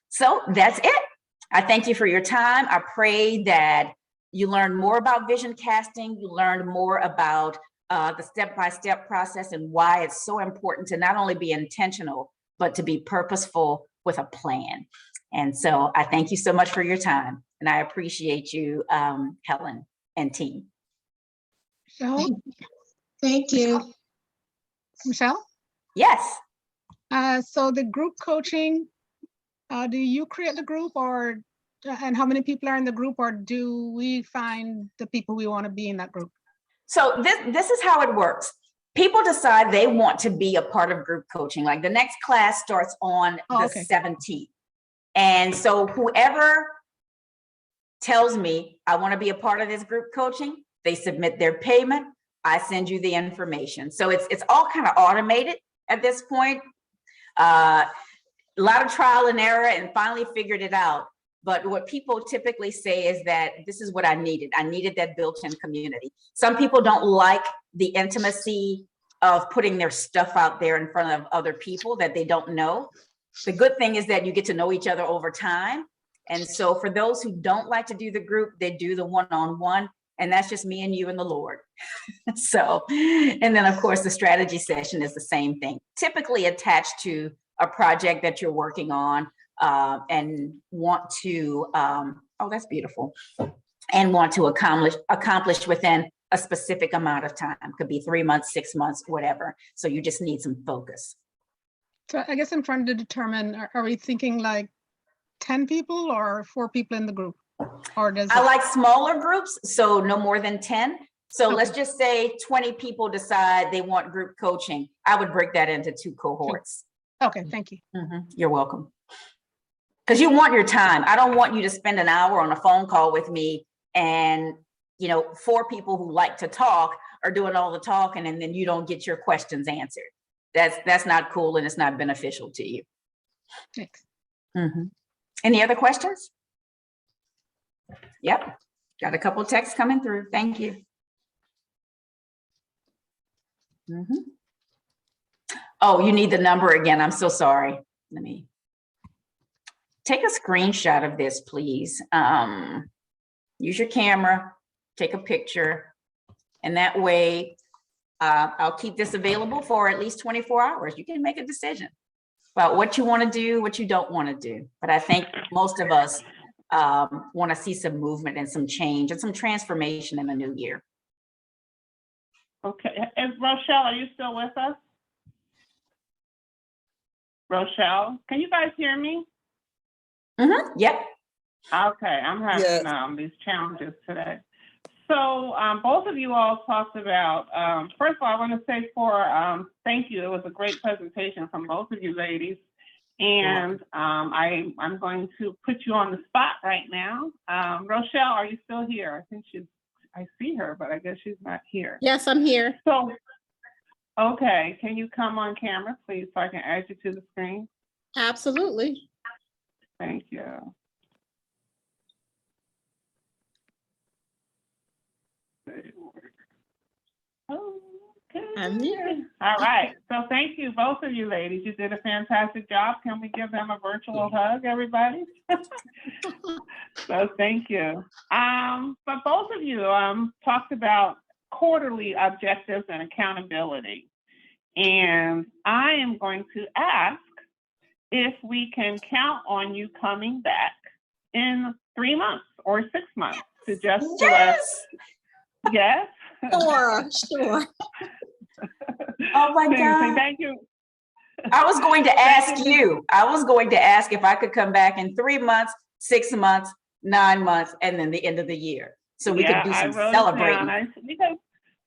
So that's it. I thank you for your time. I pray that you learned more about vision casting. You learned more about the step-by-step process and why it's so important to not only be intentional, but to be purposeful with a plan. And so I thank you so much for your time. And I appreciate you, Helen and team. Michelle? Thank you. Michelle? Yes. So the group coaching, do you create the group or and how many people are in the group, or do we find the people we want to be in that group? So this is how it works. People decide they want to be a part of group coaching. Like the next class starts on the 17th. And so whoever tells me I want to be a part of this group coaching, they submit their payment. I send you the information. So it's all kind of automated at this point. A lot of trial and error, and finally figured it out. But what people typically say is that this is what I needed. I needed that built-in community. Some people don't like the intimacy of putting their stuff out there in front of other people that they don't know. The good thing is that you get to know each other over time. And so for those who don't like to do the group, they do the one-on-one, and that's just me and you and the Lord. So, and then of course the strategy session is the same thing, typically attached to a project that you're working on and want to, oh, that's beautiful, and want to accomplish within a specific amount of time. Could be 3 months, 6 months, whatever. So you just need some focus. So I guess I'm trying to determine, are we thinking like 10 people or 4 people in the group? Or does I like smaller groups, so no more than 10. So let's just say 20 people decide they want group coaching. I would break that into 2 cohorts. Okay, thank you. You're welcome. Because you want your time. I don't want you to spend an hour on a phone call with me and, you know, 4 people who like to talk are doing all the talking and then you don't get your questions answered. That's not cool and it's not beneficial to you. Thanks. Any other questions? Yep, got a couple of texts coming through. Thank you. Oh, you need the number again. I'm so sorry. Let me take a screenshot of this, please. Use your camera, take a picture, and that way I'll keep this available for at least 24 hours. You can make a decision about what you want to do, what you don't want to do. But I think most of us want to see some movement and some change and some transformation in the new year. Okay, and Rochelle, are you still with us? Rochelle, can you guys hear me? Yep. Okay, I'm having these challenges today. So both of you all talked about, first of all, I want to say thank you. It was a great presentation from both of you ladies. And I'm going to put you on the spot right now. Rochelle, are you still here? I think I see her, but I guess she's not here. Yes, I'm here. So, okay, can you come on camera, please, so I can add you to the screen? Absolutely. Thank you. Okay. I'm here. All right. So thank you, both of you ladies. You did a fantastic job. Can we give them a virtual hug, everybody? So thank you. But both of you talked about quarterly objectives and accountability. And I am going to ask if we can count on you coming back in 3 months or 6 months to just yes. Sure. Oh my God. Thank you. I was going to ask you. I was going to ask if I could come back in 3 months, 6 months, 9 months, and then the end of the year. So we could do some celebrating. Because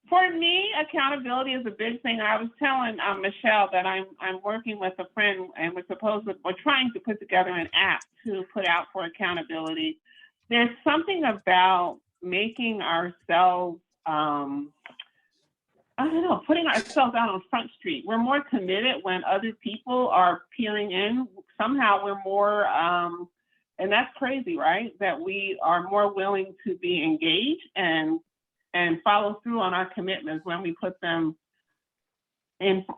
for me, accountability is a big thing. I was telling Michelle that I'm working with a friend and we're trying to put together an app to put out for accountability. There's something about making ourselves putting ourselves out on Front Street. We're more committed when other people are peering in. Somehow we're more, and that's crazy, right? That we are more willing to be engaged and follow through on our commitments when we put them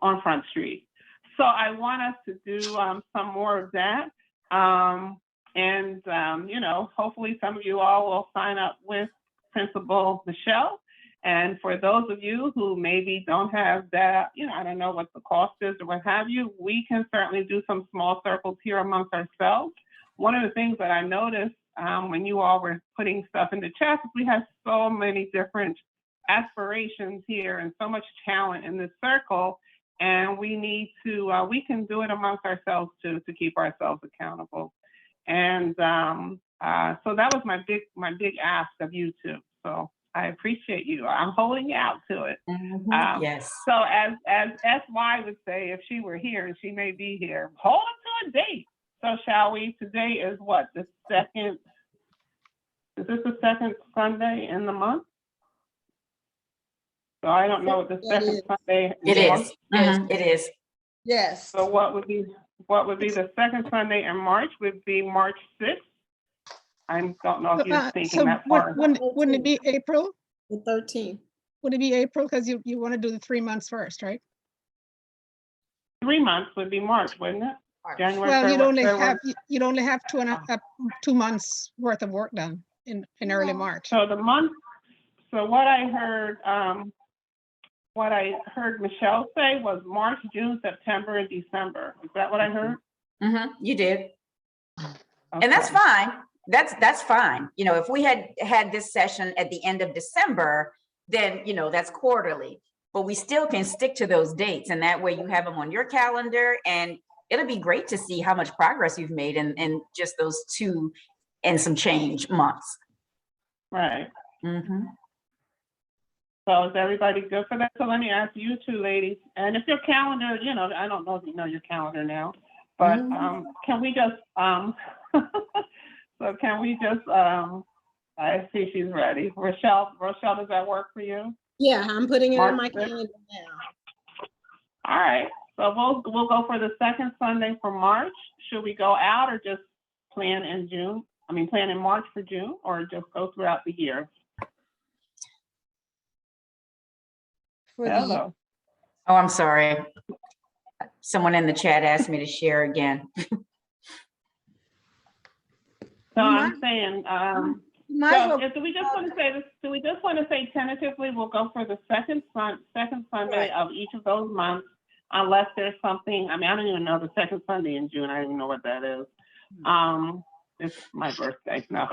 on Front Street. So I want us to do some more of that. Hopefully some of you all will sign up with Principal Michelle. And for those of you who maybe don't have that, I don't know what the cost is or what have you, we can certainly do some small circles here amongst ourselves. One of the things that I noticed when you all were putting stuff in the chat is we have so many different aspirations here and so much talent in this circle. And we need to, we can do it amongst ourselves to keep ourselves accountable. And so that was my big ask of you two. So I appreciate you. I'm holding you out to it. Yes. So as SY would say, if she were here, and she may be here, hold on to a date. So shall we? Today is what, the second? Is this the second Sunday in the month? So I don't know what the second Sunday. It is. It is. Yes. So what would be the second Sunday in March? Would be March 6th. I don't know if you're thinking that far. Wouldn't it be April? The 13th. Would it be April? Because you want to do the 3 months first, right? 3 months would be March, wouldn't it? January, Well, February. you'd only have 2 months worth of work done in early March. So the month, so what I heard Michelle say was March, June, September, and December. Is that what I heard? You did. Okay. And that's fine. That's fine. You know, if we had this session at the end of December, then, you know, that's quarterly, but we still can stick to those dates. And that way you have them on your calendar, and it'll be great to see how much progress you've made in just those 2 and some change months. Right. So is everybody good for that? So let me ask you two ladies, and if your calendar, you know, I don't know if you know your calendar now, but can we just, so can we just, I see she's ready. Rochelle, does that work for you? Yeah, I'm putting it March on my 6th? calendar now. All right, so we'll go for the second Sunday for March. Should we go out or just plan in June? I mean, plan in March for June, or just go throughout the year? Hello. Oh, I'm sorry. Someone in the chat asked me to share again. So I'm saying, Michael, do we just want to say this? Do we just want to say tentatively we'll go for the second Sunday of each of those months, unless there's something. I mean, I don't even know the second Sunday in June. I don't even know what that is. It's my birthday. No.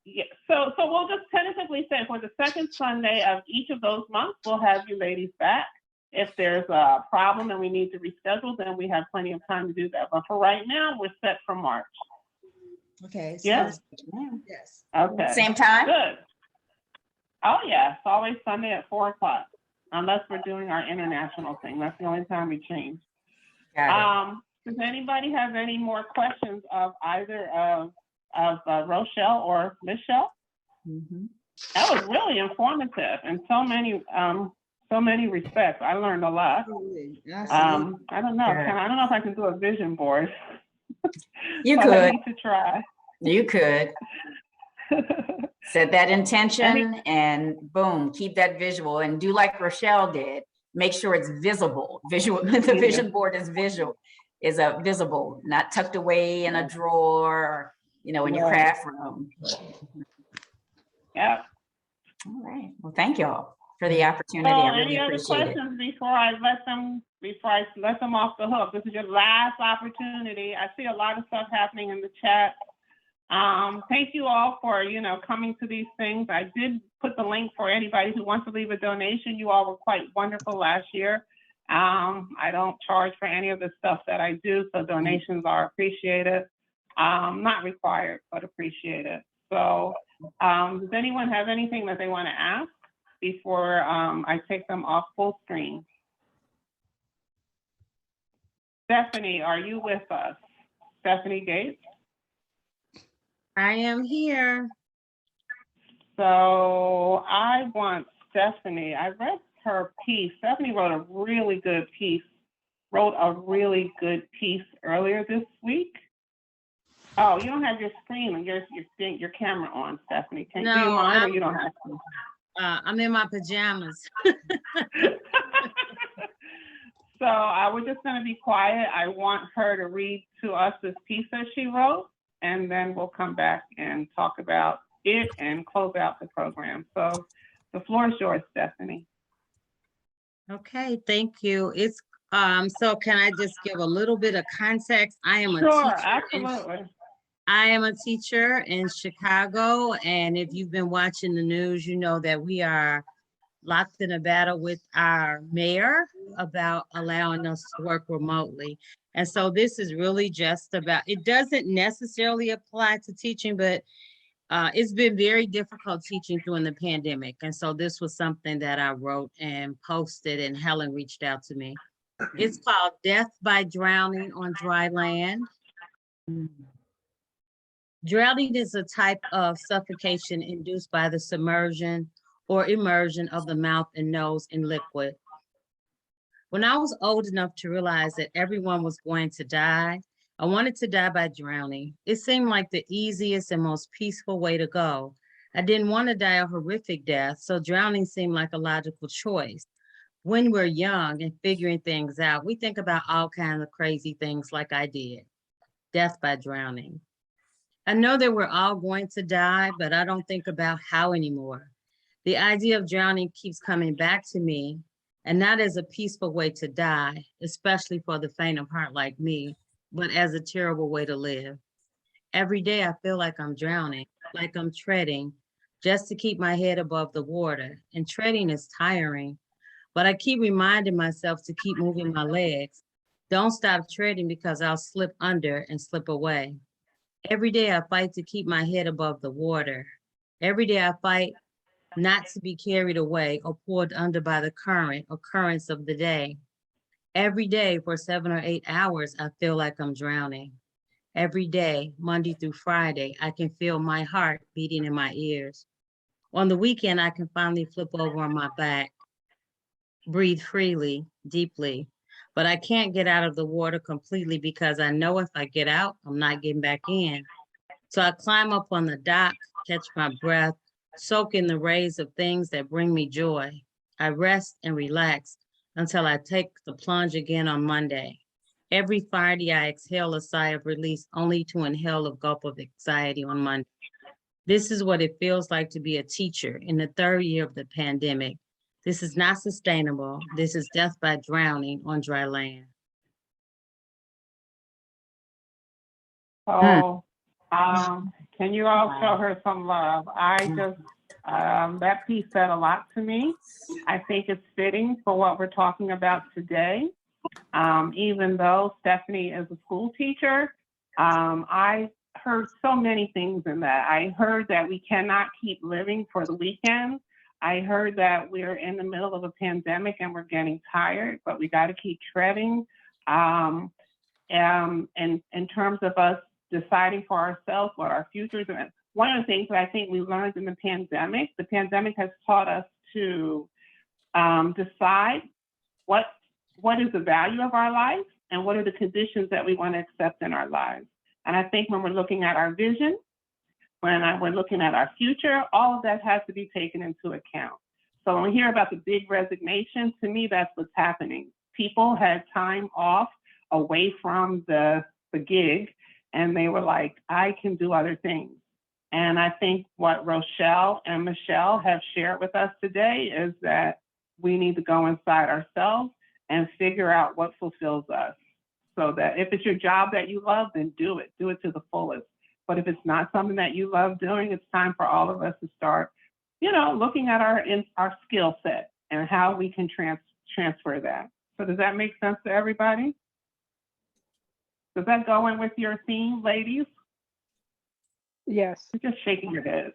Yeah. So we'll just tentatively say for the second Sunday of each of those months, we'll have you ladies back. If there's a problem and we need to reschedule, then we have plenty of time to do that. But for right now, we're set for March. okay. Yes. Yes. Okay. Same time? Good. Oh yeah, it's always Sunday at 4 o'clock, unless we're doing our international thing. That's the only time we change. Does anybody have any more questions of either of Rochelle or Michelle? That was really informative in so many respects. I learned a lot. I don't know. I don't know if I can do a vision board. You but could. I need to try. You could. Set that intention and boom, keep that visual, and do like Rochelle did. Make sure it's visible. Visual. The vision board is visual. Is visible, not tucked away in a drawer, or, you know, in your craft room. Yeah. All right. Well, thank y'all for the opportunity. I really any other appreciate it. questions before I let them off the hook? This is your last opportunity. I see a lot of stuff happening in the chat. Thank you all for, you know, coming to these things. I did put the link for anybody who wants to leave a donation. You all were quite wonderful last year. I don't charge for any of the stuff that I do, so donations are appreciated. Not required, but appreciated. So does anyone have anything that they want to ask before I take them off full screen? Stephanie, are you with us? Stephanie Gates? I am here. So I want Stephanie. I read her piece. Stephanie wrote a really good piece earlier this week. Oh, you don't have your screen and your camera on, Stephanie. Do you mind, or you don't have to? I'm in my pajamas. So we're just going to be quiet. I want her to read to us this piece that she wrote, and then we'll come back and talk about it and close out the program. So the floor is yours, Stephanie. Okay, thank you. It's so can I just give a little bit of context? I am a teacher. Sure, absolutely. I am a teacher in Chicago, and if you've been watching the news, you know that we are locked in a battle with our mayor about allowing us to work remotely. And so this is really just about, it doesn't necessarily apply to teaching, but it's been very difficult teaching during the pandemic. And so this was something that I wrote and posted, and Helen reached out to me. It's called Death by Drowning on Dry Land. Drowning is a type of suffocation induced by the submersion or immersion of the mouth and nose in liquid. When I was old enough to realize that everyone was going to die, I wanted to die by drowning. It seemed like the easiest and most peaceful way to go. I didn't want to die a horrific death, so drowning seemed like a logical choice. when we're young and figuring things out, we think about all kinds of crazy things like I did. Death by drowning. I know that we're all going to die, but I don't think about how anymore. The idea of drowning keeps coming back to me, and not as a peaceful way to die, especially for the faint of heart like me, but as a terrible way to live. Every day I feel like I'm drowning, like I'm treading, just to keep my head above the water. And treading is tiring, but I keep reminding myself to keep moving my legs. Don't stop treading because I'll slip under and slip away. Every day I fight to keep my head above the water. Every day I fight not to be carried away or pulled under by the current or currents of the day. Every day for 7 or 8 hours, I feel like I'm drowning. Every day, Monday through Friday, I can feel my heart beating in my ears. On the weekend, I can finally flip over on my back, breathe freely, deeply, but I can't get out of the water completely because I know if I get out, I'm not getting back in. So I climb up on the dock, catch my breath, soak in the rays of things that bring me joy. I rest and relax until I take the plunge again on Monday. Every Friday, I exhale a sigh of release only to inhale a gulp of anxiety on Monday. This is what it feels like to be a teacher in the 3rd year of the pandemic. This is not sustainable. This is death by drowning on dry land. So, can you all show her some love? I just, that piece said a lot to me. I think it's fitting for what we're talking about today. Even though Stephanie is a school teacher, I heard so many things in that. I heard that we cannot keep living for the weekend. I heard that we're in the middle of a pandemic and we're getting tired, but we got to keep treading. And in terms of us deciding for ourselves what our futures are. One of the things that I think we learned in the pandemic has taught us to decide what is the value of our life and what are the conditions that we want to accept in our lives. And I think when we're looking at our vision, when we're looking at our future, all of that has to be taken into account. So when we hear about the big resignation, to me, that's what's happening. People had time off away from the gig, and they were like, I can do other things. And I think what Rochelle and Michelle have shared with us today is that we need to go inside ourselves and figure out what fulfills us. So that if it's your job that you love, then do it to the fullest. But if it's not something that you love doing, it's time for all of us to start, looking at our skill set and how we can transfer that. So does that make sense to everybody? Does that go in with your theme, ladies? Yes. You're just shaking your head.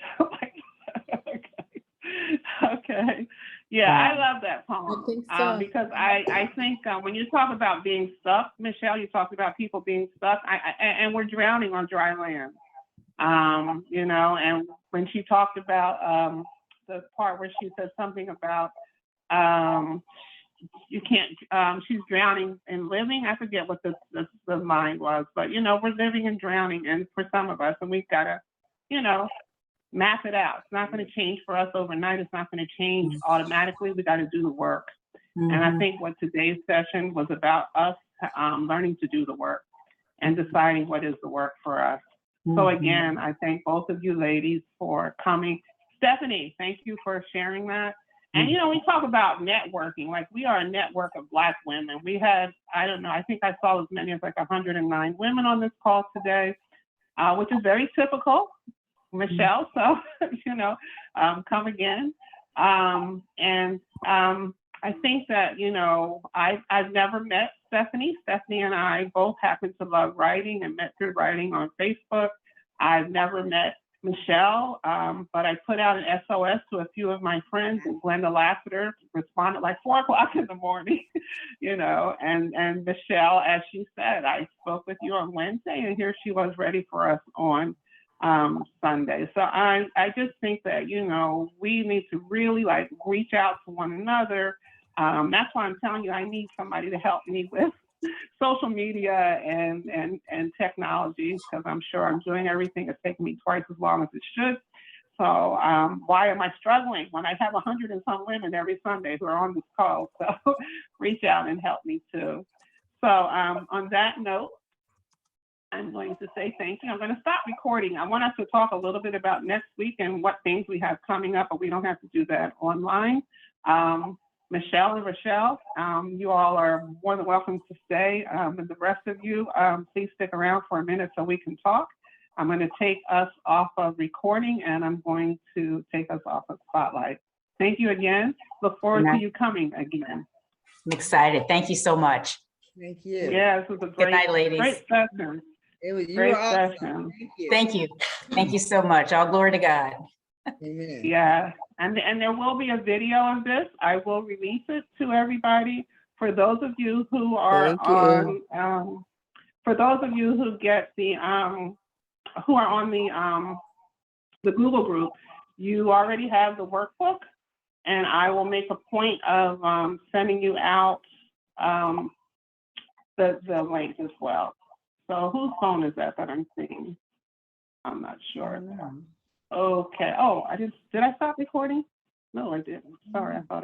Okay. Yeah, I love that poem. I think so. Because I think when you talk about being stuck, Michelle, you talked about people being stuck, and we're drowning on dry land. And when she talked about the part where she said something about you can't, she's drowning and living. I forget what the mind was, but we're living and drowning, and for some of us, and we've got to, map it out. It's not going to change for us overnight. It's not going to change automatically. We got to do the work. And I think what today's session was about us learning to do the work and deciding what is the work for us. So again, I thank both of you ladies for coming. Stephanie, thank you for sharing that. And we talk about networking, like we are a network of Black women. We had, I think I saw as many as like 109 women on this call today, which is very typical, Michelle. So, come again. I think that, I've never met Stephanie. Stephanie and I both happen to love writing and met through writing on Facebook. I've never met Michelle, but I put out an SOS to a few of my friends, and Glenda Lassiter responded like 4 o'clock in the morning, and Michelle, as she said, I spoke with you on Wednesday, and here she was ready for us on Sunday. So I just think that, we need to really reach out to one another. That's why I'm telling you, I need somebody to help me with social media and technology, because I'm sure I'm doing everything. It's taking me twice as long as it should. So why am I struggling when I have 100 and some women every Sunday who are on this call? So reach out and help me too. So on that note, I'm going to say thank you. I'm going to stop recording. I want us to talk a little bit about next week and what things we have coming up, but we don't have to do that online. Michelle and Rochelle, you all are more than welcome to stay. And the rest of you, please stick around for a minute so we can talk. I'm going to take us off of recording and I'm going to take us off of Spotlight. Thank you again. Look forward to you coming again. I'm excited. Thank you so much. Thank you. Yeah, this was a Good night, ladies. great session. It was, you Great were awesome. session. Thank you. Thank you. Thank you so much. All glory to God. Amen. Yeah, and there will be a video of this. I will release it to everybody. For those of you who are Thank you. on, for those of you who get the who are on the Google group, you already have the workbook, and I will make a point of sending you out the link as well. So whose phone is that I'm seeing? I'm not sure. Okay. Oh, did I stop recording? No, I didn't. Sorry, I thought I